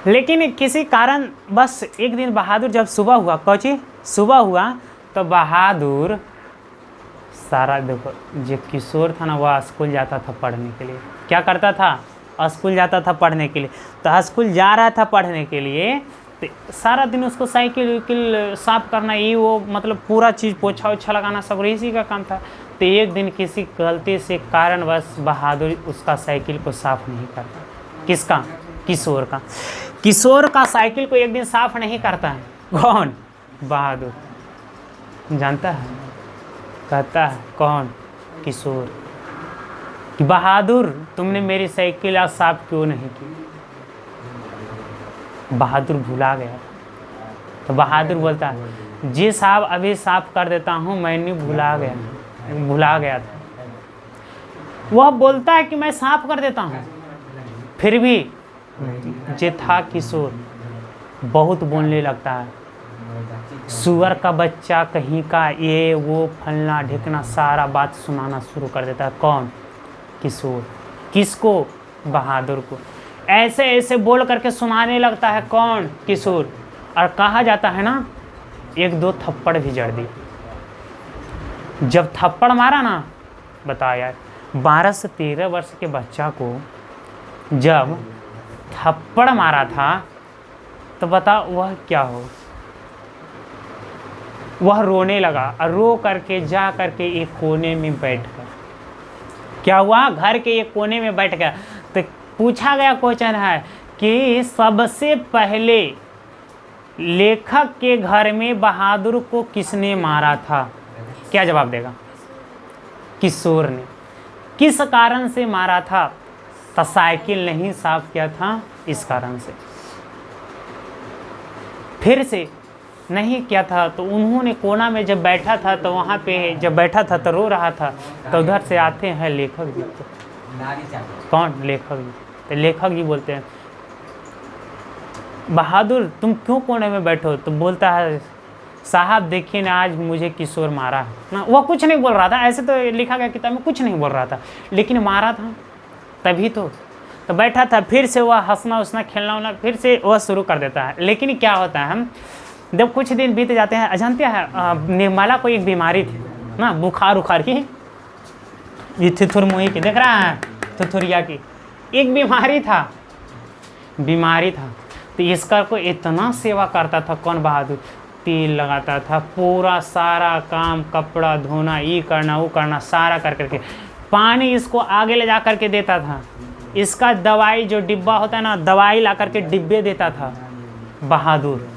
A: लेकिन किसी कारण बस एक दिन बहादुर जब सुबह हुआ, कौची सुबह हुआ, तो बहादुर सारा, देखो जो किशोर था ना, वह स्कूल जाता था पढ़ने के लिए। क्या करता था? स्कूल जाता था पढ़ने के लिए। तो स्कूल जा रहा था पढ़ने के लिए, तो सारा दिन उसको साइकिल वाइकिल साफ़ करना, ये वो, मतलब पूरा चीज़ पोछा ओछा लगाना सब इसी का काम था। तो एक दिन किसी गलती से कारण बस बहादुर उसका साइकिल को साफ़ नहीं करता। किसका? किशोर का। किशोर का साइकिल को एक दिन साफ़ नहीं करता है। कौन? बहादुर। जानता है? कहता है कौन? किशोर, कि बहादुर तुमने मेरी साइकिल आज साफ क्यों नहीं की? बहादुर भुला गया। तो बहादुर बोलता है जी साहब अभी साफ कर देता हूँ, मैंने भुला गया था। वह बोलता है कि मैं साफ कर देता हूँ, फिर भी जे था किशोर बहुत बोलने लगता है। सुअर का बच्चा कहीं का, ये वो फलना ढिकना सारा बात सुनाना शुरू कर देता है। कौन? किशोर। किसको? बहादुर को। ऐसे ऐसे बोल करके सुनाने लगता है। कौन? किशोर। और कहा जाता है ना, एक दो थप्पड़ भी जड़ दिए। जब थप्पड़ मारा ना, बता यार, 12 से 13 वर्ष के बच्चा को जब थप्पड़ मारा था तो बता वह क्या हो। वह रोने लगा और रो करके जा करके एक कोने में बैठ गया। क्या हुआ? घर के एक कोने में बैठ गया। तो पूछा गया क्वेश्चन है कि सबसे पहले लेखक के घर में बहादुर को किसने मारा था? क्या जवाब देगा? किशोर ने। किस कारण से मारा था? तो साइकिल नहीं साफ किया था, इस कारण से। फिर से नहीं किया था तो उन्होंने कोना में जब बैठा था तो वहाँ पे जब बैठा था तो रो रहा था, तो उधर से आते हैं लेखक जी। कौन? लेखक जी। तो लेखक जी बोलते हैं, बहादुर तुम क्यों कोने में बैठो? तो बोलता है, साहब देखिए ना, आज मुझे किशोर मारा है ना। वह कुछ नहीं बोल रहा था, ऐसे तो लिखा गया किताब में, कुछ नहीं बोल रहा था, लेकिन मारा था तभी तो बैठा था। फिर से वह हंसना उसना खेलना उना फिर से वह शुरू कर देता है। लेकिन क्या होता है, हम जब कुछ दिन बीत जाते हैं, जानते हैं निर्मला को एक बीमारी थी ना, बुखार उखार की, ये थुथुर मुही की, देख रहा है, थुथुरिया की एक बीमारी था। तो इसका को इतना सेवा करता था कौन? बहादुर। तेल लगाता था, पूरा सारा काम, कपड़ा धोना, ये करना वो करना, सारा कर करके पानी इसको आगे ले जा करके देता था। इसका दवाई जो डिब्बा होता है ना, दवाई ला करके डिब्बे देता था बहादुर।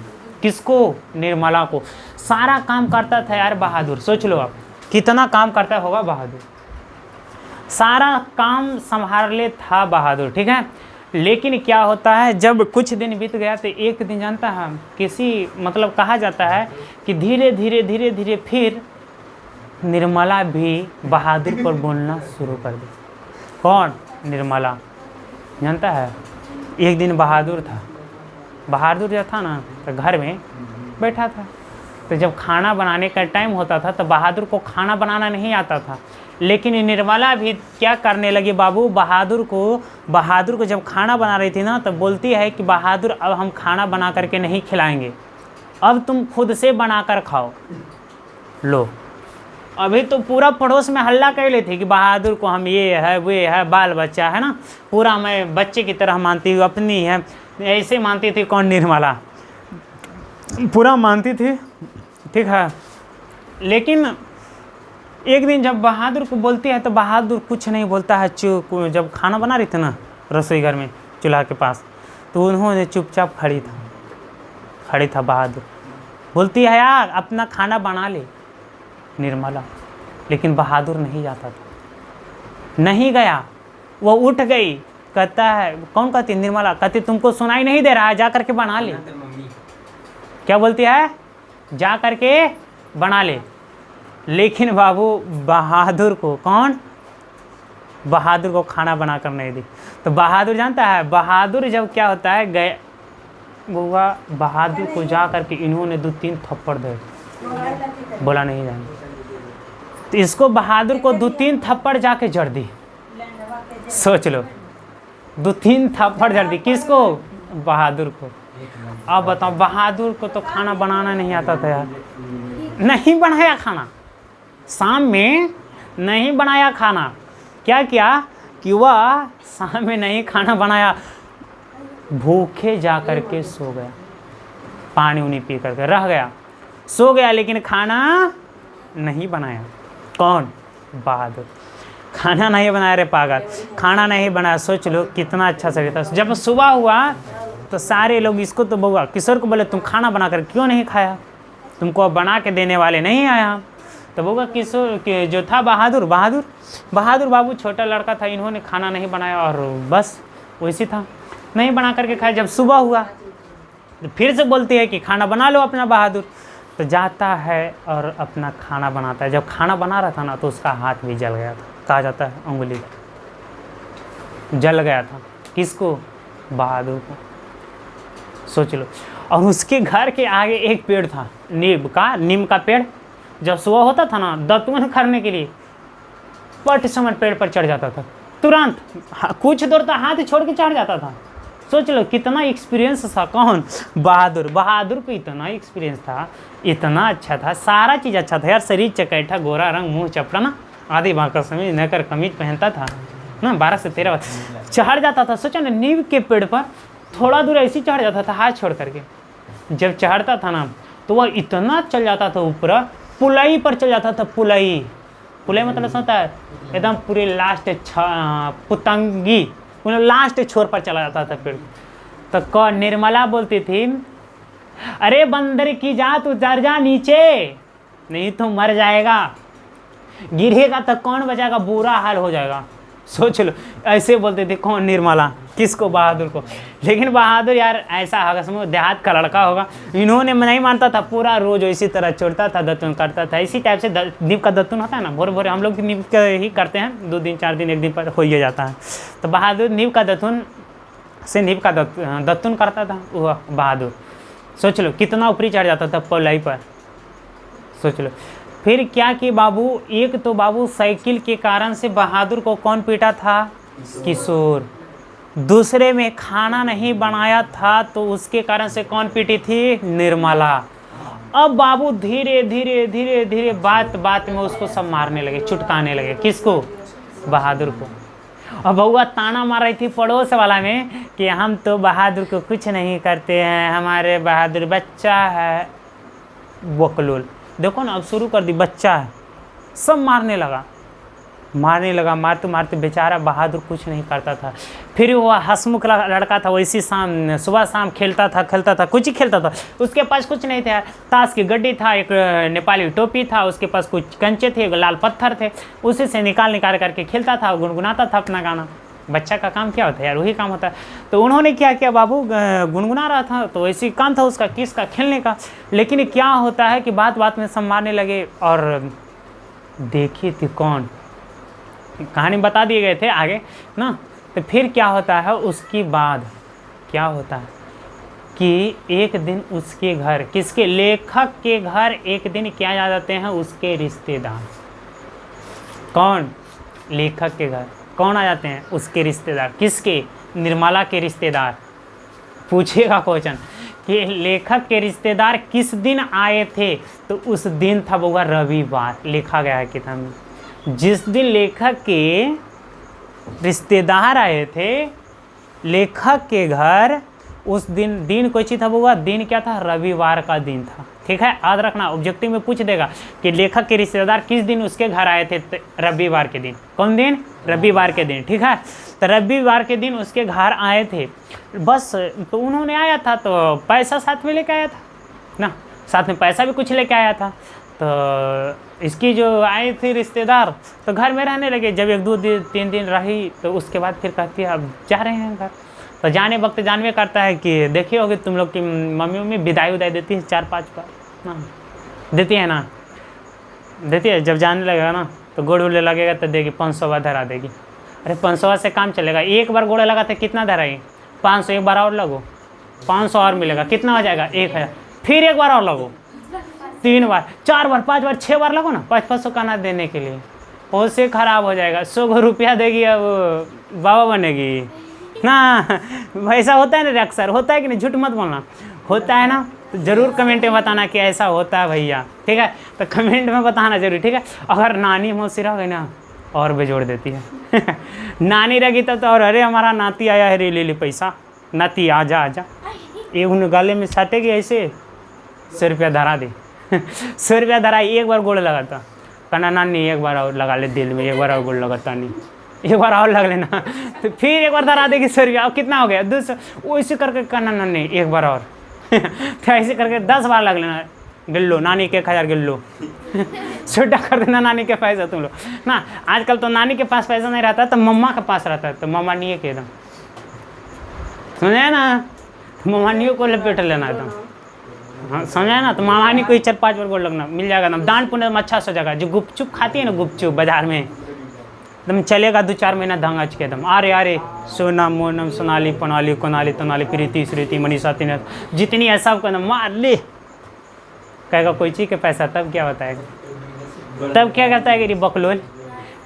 A: किसको? निर्मला को। सारा काम करता था यार बहादुर। सोच लो आप कितना काम करता होगा बहादुर। सारा काम संभाले था बहादुर, ठीक है। लेकिन क्या होता है, जब कुछ दिन बीत गया तो एक दिन जानता है, किसी मतलब कहा जाता है कि धीरे धीरे फिर निर्मला भी बहादुर पर बोलना शुरू कर दी। कौन? निर्मला। जानता है, एक दिन बहादुर जब था ना, तो घर में बैठा था। तो जब खाना बनाने का टाइम होता था तो बहादुर को खाना बनाना नहीं आता था। लेकिन निर्मला भी क्या करने लगी बाबू, बहादुर को जब खाना बना रही थी ना, तो बोलती है कि बहादुर अब हम खाना बना करके नहीं खिलाएंगे, अब तुम खुद से बना कर खाओ। लो, अभी तो पूरा पड़ोस में हल्ला कर लेते कि बहादुर को हम ये है वो है, बाल बच्चा है ना, पूरा मैं बच्चे की तरह मानती हूँ, अपनी है, ऐसे मानती थी। कौन? निर्मला। पूरा मानती थी, ठीक है। लेकिन एक दिन जब बहादुर को बोलती है तो बहादुर कुछ नहीं बोलता है। जब खाना बना रही थी ना रसोई घर में चूल्हा के पास, तो उन्होंने चुपचाप खड़ी था बहादुर। बोलती है यार अपना खाना बना ले निर्मला, लेकिन बहादुर नहीं जाता था, नहीं गया। वो उठ गई, कहता है, कौन कहती? निर्मला कहती तुमको सुनाई नहीं दे रहा है, जा करके बना ले। क्या बोलती है? जा करके बना ले। लेकिन बाबू बहादुर को, कौन? बहादुर को खाना बना कर नहीं दी। तो बहादुर जानता है, बहादुर जब क्या होता है, गए बुआ बहादुर को जा करके इन्होंने 2-3 थप्पड़ दे, बोला नहीं जाएंगे। तो इसको बहादुर को 2-3 थप्पड़ जाके जड़ दी। सोच लो, 2-3 थप्पड़ जड़ दी। किसको? बहादुर को। अब बताओ, बहादुर को तो खाना बनाना नहीं आता था यार, नहीं बनाया खाना, शाम में नहीं बनाया खाना। क्या किया कि वह शाम में नहीं खाना बनाया, भूखे जा करके सो गया, पानी उनी पी करके रह गया, सो गया, लेकिन खाना नहीं बनाया। कौन? बहादुर। खाना नहीं बनाया रे पागल, खाना नहीं बनाया। सोच लो कितना अच्छा से था। जब सुबह हुआ तो सारे लोग इसको तो बउआ किशोर को बोले तुम खाना बना कर क्यों नहीं खाया, तुमको बना के देने वाले नहीं आया। तो बउआ किशोर के जो था बहादुर बाबू छोटा लड़का था, इन्होंने खाना नहीं बनाया और बस वैसी था, नहीं बना करके खाया। जब सुबह हुआ तो फिर से बोलती है कि खाना बना लो अपना बहादुर। तो जाता है और अपना खाना बनाता है। जब खाना बना रहा था ना, तो उसका हाथ भी जल गया था, कहा जाता है उंगली जल गया था। किसको? बहादुर को। सोच लो। और उसके घर के आगे एक पेड़ था, नीम का पेड़। जब सुबह होता था ना, दातुन करने के लिए पट समय पेड़ पर चढ़ जाता था, तुरंत कुछ दूर तो हाथ छोड़ के चढ़ जाता था, सोच लो कितना एक्सपीरियंस था। कौन? बहादुर। बहादुर को इतना एक्सपीरियंस था, इतना अच्छा था, सारा चीज़ अच्छा था यार। शरीर चकैठा, गोरा रंग, मुंह चपड़ा ना, आधी बांका समीज नकर कमीज पहनता था ना, 12 से 13 चढ़ जाता था। सोचो ना, नीम के पेड़ पर थोड़ा दूर ऐसे चढ़ जाता था हाथ छोड़ करके। जब चढ़ता था ना तो वह इतना चल जाता था ऊपर, पुलाई पर चल जाता था। पुलाई, पुलाई मतलब होता है एकदम पूरे लास्ट पुतंगी, मतलब लास्ट छोर पर चला जाता था पेड़। तो कौन? निर्मला बोलती थी, अरे बंदर की जात उतर जा नीचे, नहीं तो मर जाएगा, गिरेगा तो कौन बचाएगा, बुरा हाल हो जाएगा। सोच लो, ऐसे बोलते थे। कौन? निर्मला। किसको? बहादुर को। लेकिन बहादुर यार ऐसा हगसमुख देहात का लड़का होगा, इन्होंने नहीं मानता था, पूरा रोज इसी तरह छोड़ता था, दत्तुन करता था। इसी टाइप से नींव का दत्तुन होता है ना, भोरे भोरे हम लोग नींव का ही करते हैं, 2 दिन 4 दिन 1 दिन पर हो ही जाता है। तो बहादुर नींव का दत्तुन से नींव का दत्तुन करता था वह बहादुर। सोच लो कितना ऊपरी चढ़ जाता था पलाई पर। सोच लो फिर क्या कि बाबू, एक तो बाबू साइकिल के कारण से बहादुर को कौन पीटा था? किशोर। दूसरे में खाना नहीं बनाया था तो उसके कारण से कौन पीटी थी? निर्मला। अब बाबू धीरे धीरे धीरे धीरे बात बात में उसको सब मारने लगे, चुटकाने लगे। किसको? बहादुर को। और बउआ ताना मार रही थी पड़ोस वाला में कि हम तो बहादुर को कुछ नहीं करते हैं, हमारे बहादुर बच्चा है। बकलोल देखो ना, अब शुरू कर दी, बच्चा है, सब मारने लगा। मारते मारते बेचारा बहादुर कुछ नहीं करता था। फिर वो हंसमुख लड़का था, वैसी शाम सुबह शाम खेलता था, कुछ ही खेलता था। उसके पास कुछ नहीं था, ताश की गड्डी था, एक नेपाली टोपी था, उसके पास कुछ कंचे थे, लाल पत्थर थे, उसी से निकाल करके खेलता था, गुनगुनाता था अपना गाना। बच्चा का काम क्या होता है यार, वही काम होता है। तो उन्होंने क्या किया, बाबू गुनगुना रहा था तो वैसे काम था उसका, किसका? खेलने का। लेकिन क्या होता है कि बात बात में सब मारने लगे। और देखी थी कौन, कहानी बता दिए गए थे आगे ना। तो फिर क्या होता है, उसकी बाद क्या होता है कि एक दिन उसके घर, किसके? लेखक के घर एक दिन क्या आ जाते हैं? उसके रिश्तेदार। कौन? लेखक के घर कौन आ जाते हैं? उसके रिश्तेदार। किसके? निर्मला के रिश्तेदार। पूछेगा क्वेश्चन कि लेखक के रिश्तेदार किस दिन आए थे? तो उस दिन था वो रविवार, लिखा गया है किताब में। जिस दिन लेखक के रिश्तेदार आए थे लेखक के घर, उस दिन कोई चीज़ था वो दिन क्या था? रविवार का दिन था। ठीक है, याद रखना, ऑब्जेक्टिव में पूछ देगा कि लेखक के रिश्तेदार किस दिन उसके घर आए थे? रविवार के दिन। कौन दिन? रविवार के दिन। ठीक है, तो रविवार के दिन उसके घर आए थे। बस तो उन्होंने आया था तो पैसा साथ में लेके आया था ना, साथ में पैसा भी कुछ लेके आया था। तो इसकी जो आए थे रिश्तेदार तो घर में रहने लगे। जब 1 2 दिन 3 दिन रही तो उसके बाद फिर कहती है अब जा रहे हैं घर। तो जाने वक्त जानवे करता है कि देखिए होगी तुम लोग की मम्मी विदाई देती है 4-5 बार ना, देती है ना, देती है। जब जाने लगेगा ना तो गोड़ उड़ने लगेगा तो देगी 500 बार धरा देगी। अरे 500 से काम चलेगा, एक बार गोड़ा लगा तो कितना धराएगी? 500, एक बार और लगो 500 और मिलेगा, कितना हो जाएगा? 1000। फिर एक बार और लगो, 3 बार, 4 बार, 5 बार, 6 बार लगो ना, 500 का ना देने के लिए। उससे खराब हो जाएगा। 100 रुपया देगी, अब बाबा बनेगी ना। ऐसा होता है ना, अक्सर होता है कि नहीं? झूठ मत बोलना, होता है ना। तो ज़रूर कमेंट में बताना कि ऐसा होता है भैया। ठीक है, तो कमेंट में बताना जरूर। ठीक है, अगर नानी मौसी रह गई ना और बेजोड़ देती है। नानी रहेगी तब तो और, अरे हमारा नाती आया है रे, ले ले पैसा, नाती आजा आजा। ये उन गले में साटेगी ऐसे, 100 रुपया धरा दे। 100 रुपया धरा, एक बार गोड़ लगाता, कहना नानी एक बार और लगा ले दिल में, एक बार और गोड़ लगाता नहीं, एक बार और लग लेना। तो फिर एक बार धरा देगी 100 रुपया। अब कितना हो गया? 200। वैसे करके कहना नानी एक बार और। तो ऐसे करके 10 बार लग लेना। गिल्लो नानी के 1000 गिल्लो। छोटा कर देना नानी के पैसा तुम लोग ना। आजकल तो नानी के पास पैसा नहीं रहता तो मम्मा के पास रहता है, तो मम्मा नहीं कह दो, समझे ना? मम्मा नहीं को लपेट लेना एकदम, हाँ समझा ना? तो मामानी को 4-5 बार गोड़ लगना, मिल जाएगा ना। दान पुण्य में अच्छा सा जगह। जो गुपचुप खाती है ना, गुपचुप बाजार में एकदम चलेगा 2-4 महीना धंगाच के एकदम। अरे अरे सोनम मोनम सोनाली पनाली कोनाली तनाली प्रीति श्रीति मनीषा तीन जितनी है सब को मार ले। कहेगा कोई चीज़ के पैसा, तब क्या बताएगा? तब क्या करता है कि बकलोल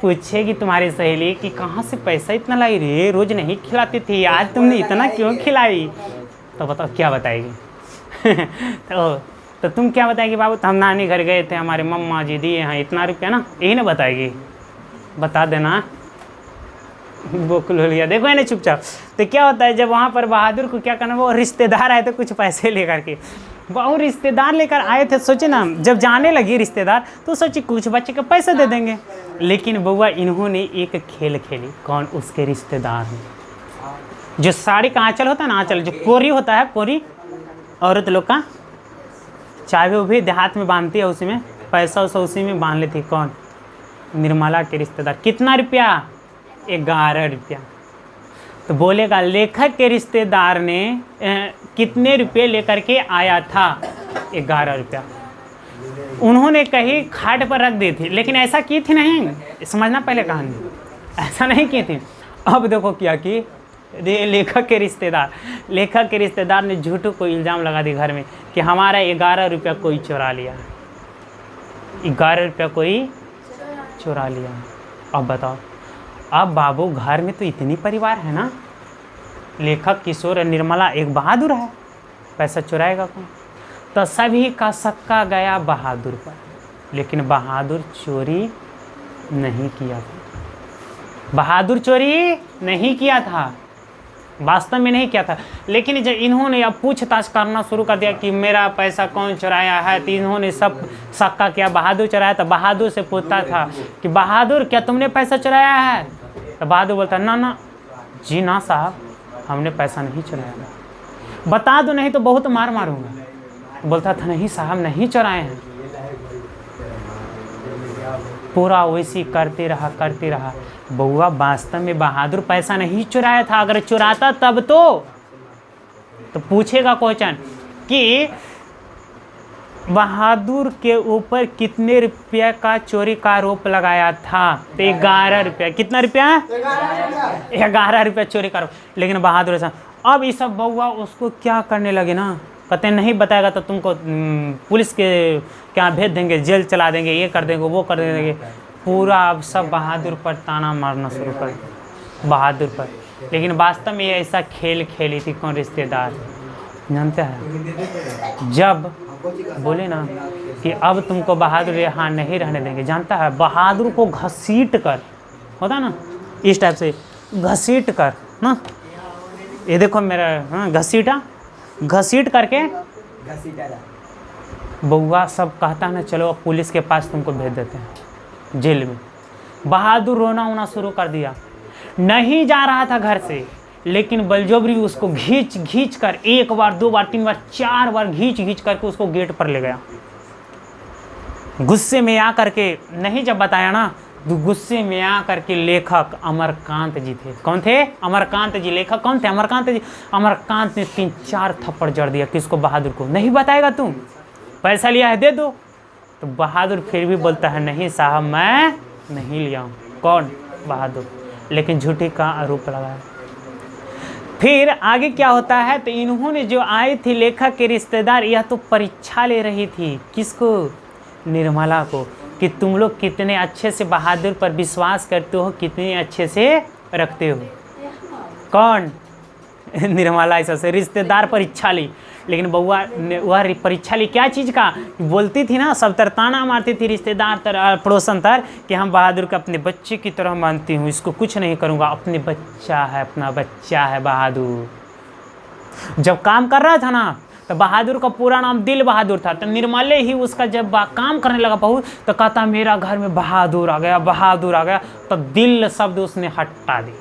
A: पूछेगी तुम्हारी सहेली कि कहाँ से पैसा इतना लाई रे, रोज नहीं खिलाती थी, आज तुमने इतना क्यों खिलाई? तो बताओ क्या बताएगी? तो तुम क्या बताएगी? बाबू तो हम नानी घर गए थे, हमारे मम्मा जी दिए हैं इतना रुपया ना, यही ना बताएगी। बता देना बोकुल हो लिया। देखो है ना चुपचाप। तो क्या होता है जब वहाँ पर बहादुर को क्या करना, वो रिश्तेदार आए थे कुछ पैसे लेकर के, वो रिश्तेदार लेकर आए थे। सोचे ना जब जाने लगी रिश्तेदार तो सोचे कुछ बच्चे के पैसे दे देंगे, लेकिन बउआ इन्होंने एक खेल खेली। कौन? उसके रिश्तेदार ने। जो साड़ी का आंचल होता है ना, आंचल जो कोरी होता है, कोरी औरत लोग का, चाबी वो भी देहात में बांधती है, उसी में पैसा वैसा उसी में बांध लेती। कौन? निर्मला के रिश्तेदार। कितना रुपया? 11 रुपया। तो बोलेगा लेखक के रिश्तेदार ने कितने रुपये लेकर के आया था? 11 रुपया। उन्होंने कहीं खाट पर रख दी थी, लेकिन ऐसा की थी नहीं, समझना पहले कहानी, ऐसा नहीं की थी। अब देखो क्या कि लेखक के रिश्तेदार ने झूठों को इल्ज़ाम लगा दी घर में कि हमारा 11 रुपया कोई चुरा लिया, 11 रुपया कोई चुरा लिया। अब बताओ, अब बाबू घर में तो इतनी परिवार है ना, लेखक, किशोर, निर्मला, एक बहादुर है, पैसा चुराएगा कौन? तो सभी का सक्का गया बहादुर पर, लेकिन बहादुर चोरी नहीं किया था। बहादुर चोरी नहीं किया था, वास्तव में नहीं किया था। लेकिन जब इन्होंने अब पूछताछ करना शुरू कर दिया कि मेरा पैसा कौन चुराया है, तो इन्होंने सब सक्का किया बहादुर चुराया। तो बहादुर से पूछता था कि बहादुर क्या तुमने पैसा चुराया है? तो बहादुर बोलता ना ना जी ना साहब, हमने पैसा नहीं चुराया। बता दो नहीं तो बहुत मार मारूंगा। बोलता था नहीं साहब नहीं चुराए हैं। पूरा वैसी करते रहा। बउआ वास्तव में बहादुर पैसा नहीं चुराया था। अगर चुराता तब तो पूछेगा क्वेश्चन कि बहादुर के ऊपर कितने रुपया का चोरी का आरोप लगाया था? तो 11 रुपया। कितना रुपया? 11 रुपया चोरी का आरोप। लेकिन बहादुर ऐसा, अब ये सब बउआ उसको क्या करने लगे ना, कहते नहीं बताएगा तो तुमको पुलिस के क्या भेज देंगे, जेल चला देंगे, ये कर देंगे, वो कर देंगे। पूरा अब सब बहादुर पर ताना मारना शुरू कर, बहादुर पर। लेकिन वास्तव में ये ऐसा खेल खेली थी कौन? रिश्तेदार। जानते हैं जब बोले ना कि अब तुमको बहादुर यहाँ नहीं रहने देंगे, जानता है बहादुर को घसीट कर, होता ना इस टाइप से घसीट कर ना, ये देखो मेरा, हाँ घसीट करके बउआ सब कहता है ना चलो अब पुलिस के पास तुमको भेज देते हैं जेल में। बहादुर रोना वोना शुरू कर दिया, नहीं जा रहा था घर से, लेकिन बलजबरी उसको घींच कर 1 बार 2 बार 3 बार 4 बार घींच करके उसको गेट पर ले गया। गुस्से में आकर के नहीं जब बताया ना, तो गुस्से में आकर के लेखक अमरकांत जी थे। कौन थे? अमरकांत जी। लेखक कौन थे? अमरकांत जी। अमरकांत ने 3-4 थप्पड़ जड़ दिया। किसको? बहादुर को। नहीं बताएगा तुम, पैसा लिया है दे दो। तो बहादुर फिर भी बोलता है नहीं साहब मैं नहीं लिया हूँ। कौन? बहादुर। लेकिन झूठी का आरोप लगाया। फिर आगे क्या होता है, तो इन्होंने जो आए थे लेखक के रिश्तेदार, यह तो परीक्षा ले रही थी। किसको? निर्मला को, कि तुम लोग कितने अच्छे से बहादुर पर विश्वास करते हो, कितने अच्छे से रखते हो। कौन? निर्मला। ऐसा से रिश्तेदार परीक्षा ली। लेकिन बउआ ने वह परीक्षा ली क्या चीज़ का? बोलती थी ना, सब ताना मारती थी रिश्तेदार पड़ोसन कि हम बहादुर को अपने बच्चे की तरह मानती हूँ, इसको कुछ नहीं करूँगा, अपने बच्चा है, अपना बच्चा है बहादुर। जब काम कर रहा था ना, तो बहादुर का पूरा नाम दिल बहादुर था। तो निर्मले ही उसका जब काम करने लगा बहुत, तो कहता मेरा घर में बहादुर आ गया, बहादुर आ गया। तो दिल शब्द उसने हटा दी।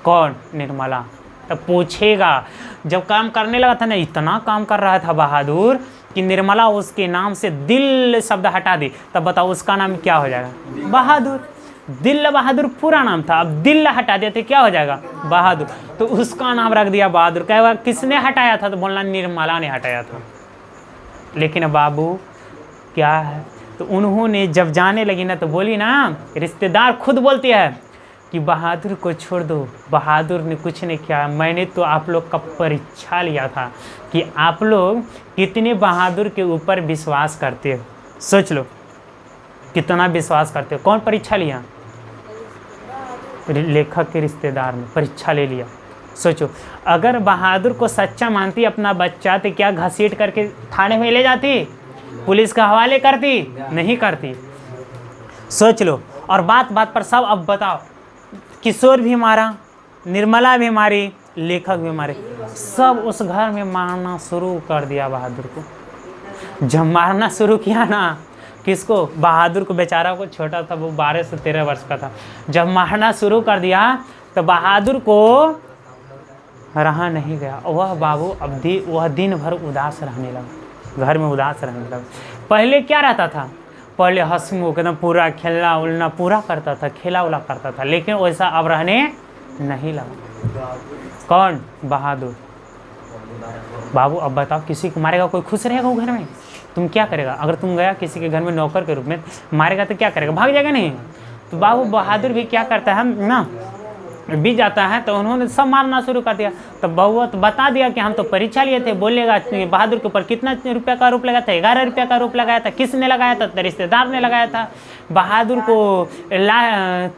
A: कौन? निर्मला। तो पूछेगा जब काम करने लगा था ना, इतना काम कर रहा था बहादुर कि निर्मला उसके नाम से दिल शब्द हटा दी, तब बताओ उसका नाम क्या हो जाएगा? बहादुर। दिल बहादुर पूरा नाम था, अब दिल हटा देते क्या हो जाएगा? बहादुर। तो उसका नाम रख दिया बहादुर। क्या किसने हटाया था? तो बोलना निर्मला ने हटाया था। लेकिन बाबू क्या है, तो उन्होंने जब जाने लगी ना, तो बोली ना, रिश्तेदार खुद बोलती है कि बहादुर को छोड़ दो, बहादुर ने कुछ नहीं किया, मैंने तो आप लोग का परीक्षा लिया था कि आप लोग कितने बहादुर के ऊपर विश्वास करते हो। सोच लो कितना विश्वास करते हो। कौन परीक्षा लिया? लेखक के रिश्तेदार ने परीक्षा ले लिया। सोचो, अगर बहादुर को सच्चा मानती अपना बच्चा तो क्या घसीट करके थाने में ले जाती, पुलिस का हवाले करती? नहीं करती। सोच लो। और बात बात पर सब, अब बताओ, किशोर भी मारा, निर्मला भी मारी, लेखक भी मारे, सब उस घर में मारना शुरू कर दिया बहादुर को। जब मारना शुरू किया ना, किसको? बहादुर को, बेचारा को, छोटा था वो, 12 से 13 वर्ष का था। जब मारना शुरू कर दिया तो बहादुर को रहा नहीं गया। वह बाबू अब वह दिन भर उदास रहने लगा, घर में उदास रहने लगा। पहले क्या रहता था? पहले हंसमुख एकदम पूरा खेलना उलना पूरा करता था, खेला उला करता था, लेकिन वैसा अब रहने नहीं लगा। कौन? बहादुर। बाबू अब बताओ, किसी को मारेगा कोई खुश रहेगा वो घर में? तुम क्या करेगा? अगर तुम गया किसी के घर में नौकर के रूप में, मारेगा तो क्या करेगा? भाग जाएगा नहीं? तो बाबू बहादुर भी क्या करता है ना, बीत जाता है तो उन्होंने सब मारना शुरू कर दिया। तो बउआ तो बता दिया कि हम तो परीक्षा लिए थे। बोलेगा बहादुर के ऊपर कितना रुपया का आरोप लगाया था? 11 रुपया का आरोप लगाया था। किसने लगाया था? तो रिश्तेदार ने लगाया था। बहादुर को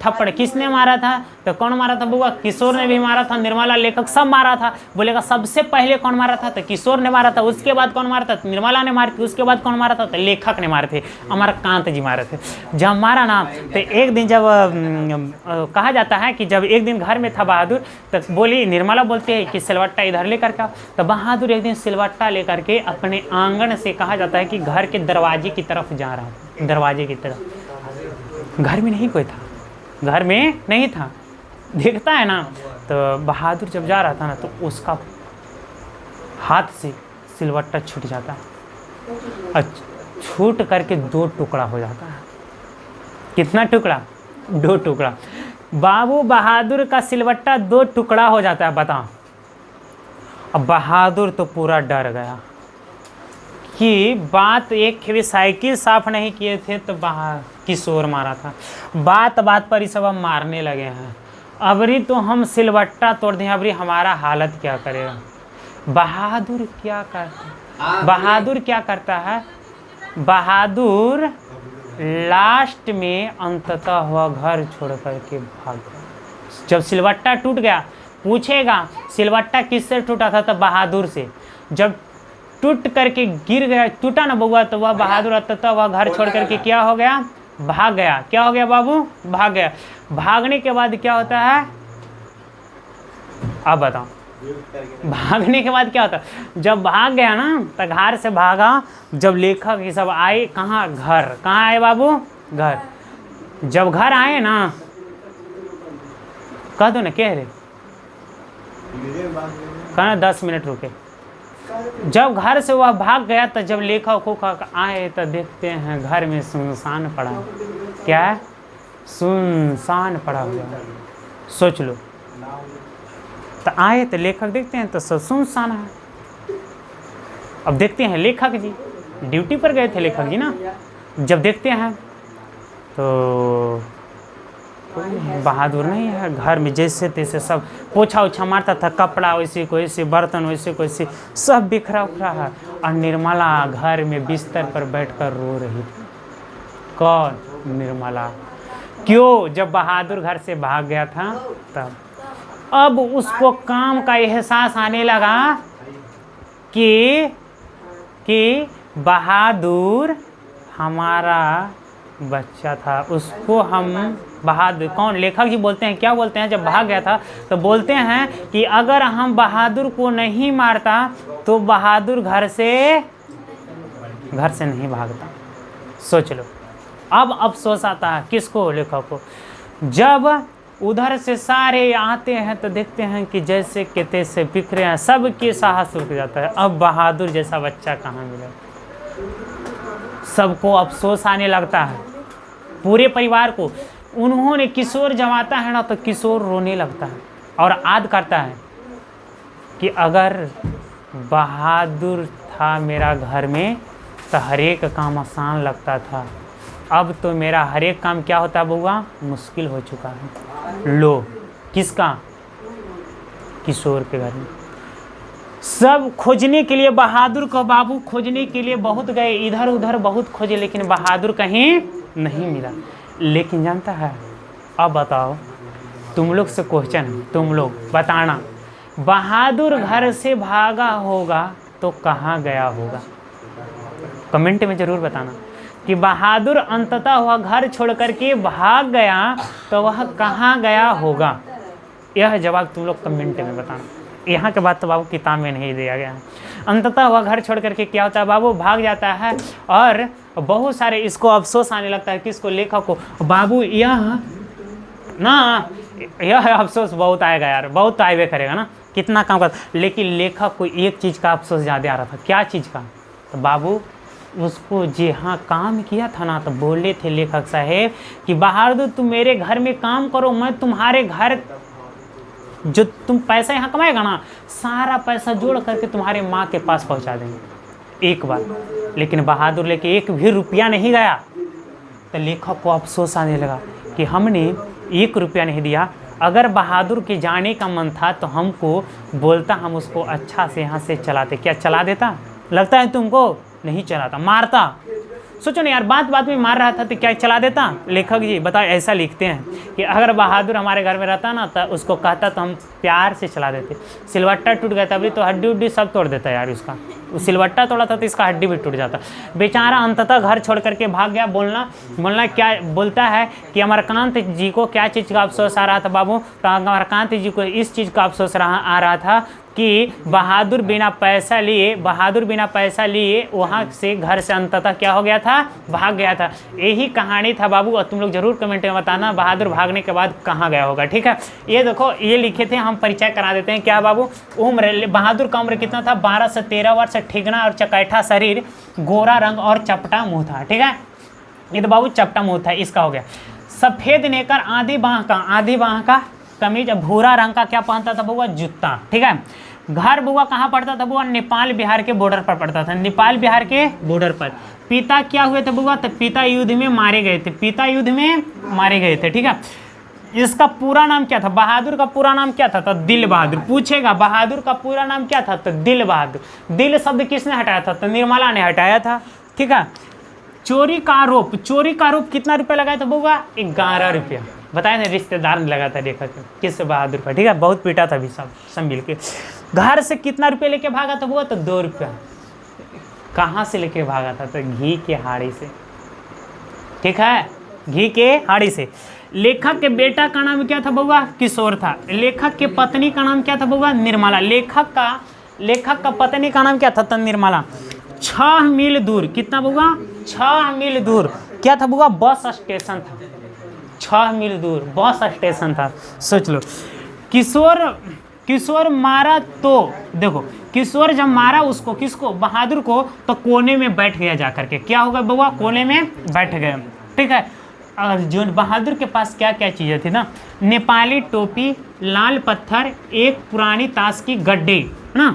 A: थप्पड़ किसने मारा था? तो कौन मारा था बुआ? किशोर ने भी मारा था, निर्मला, लेखक सब मारा था। बोलेगा सबसे पहले कौन मारा था? तो किशोर ने मारा था। उसके बाद कौन मारा था? निर्मला ने मारी थी। उसके बाद कौन मारा था? तो लेखक ने मारे थे, अमरकांत जी मारे थे। जब मारा ना तो एक दिन, जब कहा जाता है कि जब एक दिन घर में था बहादुर, तो बोली, निर्मला बोलती है कि सिलवट्टा इधर लेकर के आओ। तो बहादुर एक दिन सिलवट्टा लेकर के अपने आंगन से, कहा जाता है कि घर के दरवाजे की तरफ जा रहा था, दरवाजे की तरफ। घर में नहीं कोई था, घर में नहीं था। देखता है ना, तो बहादुर जब जा रहा था ना, तो उसका हाथ से सिलवट्टा छूट जाता है। छूट करके 2 टुकड़ा हो जाता है। कितना टुकड़ा? 2 टुकड़ा। बाबू बहादुर का सिलवट्टा 2 टुकड़ा हो जाता है, बताओ। अब बहादुर तो पूरा डर गया कि बात एक भी साइकिल साफ नहीं किए थे तो किशोर मारा था। बात बात पर ही सब हम मारने लगे हैं। अबरी तो हम सिलवट्टा तोड़ दें, अबरी हमारा हालत क्या करेगा? बहादुर क्या करता? बहादुर क्या करता है? बहादुर लास्ट में अंततः हुआ घर छोड़ करके भाग गया। जब सिलवट्टा टूट गया, पूछेगा सिलवट्टा किससे टूटा था? तो बहादुर से। जब टूट करके गिर गया, टूटा ना बउआ, तो वह बहादुर अंततः वह घर छोड़ करके क्या हो गया? भाग गया। क्या हो गया बाबू? भाग गया। भागने के बाद क्या होता है? अब बताओ, भागने के बाद क्या होता है? जब भाग गया ना, तो घर से भागा। जब लेखक ये सब आए, कहाँ? घर। कहाँ आए बाबू? घर। जब घर आए ना, कह दो ना, कह रहे कहना 10 मिनट रुके। जब घर से वह भाग गया, तो जब लेखक आए तो देखते हैं घर में सुनसान पड़ा। क्या है? सुनसान पड़ा हुआ। सोच लो। तो आए तो लेखक देखते हैं तो सब सुनसान है। अब देखते हैं लेखक जी ड्यूटी पर गए थे, लेखक जी ना। जब देखते हैं तो बहादुर नहीं है घर में। जैसे तैसे सब पोछा उछा मारता था, कपड़ा वैसे को वैसे, बर्तन वैसे को वैसे, सब बिखरा उखरा है। और निर्मला घर में बिस्तर पर बैठकर रो रही थी। कौन? निर्मला। क्यों? जब बहादुर घर से भाग गया था तब। अब उसको काम का एहसास आने लगा कि बहादुर हमारा बच्चा था। उसको हम बहादुर, कौन? लेखक जी बोलते हैं, क्या बोलते हैं? जब भाग गया था तो बोलते हैं कि अगर हम बहादुर को नहीं मारता तो बहादुर घर से नहीं भागता। सोच लो। अब अफसोस आता है किसको? लेखक को। जब उधर से सारे आते हैं तो देखते हैं कि जैसे के तैसे बिखरे हैं, सबके साहस रुक जाता है। अब बहादुर जैसा बच्चा कहाँ मिला? सबको अफसोस आने लगता है, पूरे परिवार को। उन्होंने किशोर जब आता है ना, तो किशोर रोने लगता है और आद करता है कि अगर बहादुर था मेरा घर में तो हर एक काम आसान लगता था। अब तो मेरा हर एक काम क्या होता है बुआ? मुश्किल हो चुका है। लो, किसका? किशोर के घर में। सब खोजने के लिए बहादुर को, बाबू खोजने के लिए बहुत गए, इधर उधर बहुत खोजे, लेकिन बहादुर कहीं नहीं मिला। लेकिन जानता है, अब बताओ, तुम लोग से क्वेश्चन, तुम लोग बताना, बहादुर घर से भागा होगा तो कहाँ गया होगा? कमेंट में जरूर बताना कि बहादुर अंततः वह घर छोड़ करके भाग गया तो वह कहाँ गया होगा। यह जवाब तुम लोग कमेंट में बताना। यहाँ के बाद तो बाबू किताब में नहीं दिया गया है। अंततः वह घर छोड़ करके क्या होता है बाबू? भाग जाता है। और बहुत सारे इसको अफसोस आने लगता है, किसको? लेखक को। बाबू यह अफसोस बहुत आएगा यार, बहुत आएगा करेगा ना, कितना काम कर, लेकिन लेखक को एक चीज़ का अफसोस ज़्यादा आ रहा था। क्या चीज़ का? तो बाबू उसको जहाँ काम किया था ना, तो बोले थे लेखक साहेब कि बहादुर तुम मेरे घर में काम करो, मैं तुम्हारे घर जो तुम पैसा यहाँ कमाएगा ना, सारा पैसा जोड़ करके तुम्हारे माँ के पास पहुँचा देंगे एक बार। लेकिन बहादुर लेके एक भी रुपया नहीं गया। तो लेखक को अफसोस आने लगा कि हमने 1 रुपया नहीं दिया। अगर बहादुर के जाने का मन था तो हमको बोलता, हम उसको अच्छा से यहाँ से चलाते। क्या चला देता? लगता है तुमको? नहीं चलाता, मारता। सोचो ना यार, बात बात में मार रहा था तो क्या चला देता? लेखक जी बताओ, ऐसा लिखते हैं कि अगर बहादुर हमारे घर में रहता ना तो उसको कहता तो हम प्यार से चला देते। सिलवट्टा टूट गया था अभी तो हड्डी उड्डी सब तोड़ देता यार उसका। उस सिलवट्टा तोड़ा था तो इसका हड्डी भी टूट जाता। बेचारा अंततः घर छोड़ करके भाग गया। बोलना क्या बोलता है कि अमरकांत जी को क्या चीज़ का अफसोस आ रहा था बाबू? तो अमरकांत जी को इस चीज़ का अफसोस आ रहा था कि बहादुर बिना पैसा लिए वहाँ से घर से अंततः क्या हो गया था? भाग गया था। यही कहानी था बाबू। और तुम लोग जरूर कमेंट में बताना बहादुर भागने के बाद कहाँ गया होगा। ठीक है, ये देखो ये लिखे थे, हम परिचय करा देते हैं। क्या बाबू? उम्र, बहादुर का उम्र कितना था? 12 से 13 वर्ष, ठिगना और चकैठा शरीर, गोरा रंग और चपटा मुँह था। ठीक है, ये तो बाबू चपटा मुँह था, इसका हो गया। सफ़ेद नेकर, आधी बाँह का कमीज, भूरा रंग का क्या पहनता था बुआ? जूता। ठीक है, घर बुआ कहाँ पड़ता था बुआ? नेपाल बिहार के बॉर्डर पर पड़ता था, नेपाल बिहार के बॉर्डर पर। पिता क्या हुए थे बुआ? तो पिता युद्ध में मारे गए थे। ठीक है, इसका पूरा नाम क्या था? बहादुर का पूरा नाम क्या था? तो दिल बहादुर। पूछेगा बहादुर का पूरा नाम क्या था? तो दिल बहादुर। दिल शब्द किसने हटाया था? तो निर्मला ने हटाया था। ठीक है, चोरी का आरोप कितना रुपया लगाया था बुआ? 11 रुपया। बताया था, रिश्तेदार ने लगा था लेखक किस बहादुर पर। ठीक है, बहुत पीटा था भी सब मिल के। घर से कितना रुपया लेके भागा था बुआ? तो 2 रुपया। कहाँ से लेके भागा था? तो घी के हाड़ी से। ठीक है, घी के हाड़ी से। लेखक के बेटा का नाम क्या था बुआ? किशोर था। लेखक के पत्नी का नाम क्या था बुआ? निर्मला। लेखक का पत्नी का नाम क्या था? तो निर्मला। 6 मील दूर, कितना बुआ? 6 मील दूर क्या था बुआ? बस स्टेशन था। 6 मील दूर बस स्टेशन था। सोच लो, किशोर मारा तो देखो, किशोर जब मारा उसको, किसको? बहादुर को, तो कोने में बैठ गया जाकर के। क्या होगा बुआ? कोने में बैठ गया। ठीक है, और जो बहादुर के पास क्या क्या चीज़ें थी ना? नेपाली टोपी, लाल पत्थर, एक पुरानी ताश की गड्डी ना,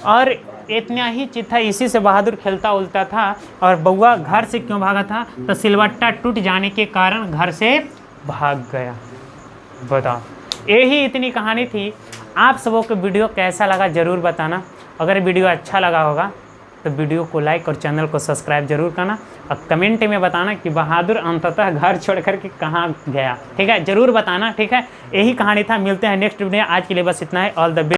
A: और इतना ही चीज था। इसी से बहादुर खेलता उलता था। और बउआ घर से क्यों भागा था? तो सिलवट्टा टूट जाने के कारण घर से भाग गया। बताओ, यही इतनी कहानी थी। आप सबों को वीडियो कैसा लगा जरूर बताना। अगर वीडियो अच्छा लगा होगा तो वीडियो को लाइक और चैनल को सब्सक्राइब जरूर करना। और कमेंट में बताना कि बहादुर अंततः घर छोड़ करके कहाँ गया। ठीक है, जरूर बताना। ठीक है, यही कहानी था। मिलते हैं नेक्स्ट वीडियो। आज के लिए बस इतना है। All the best.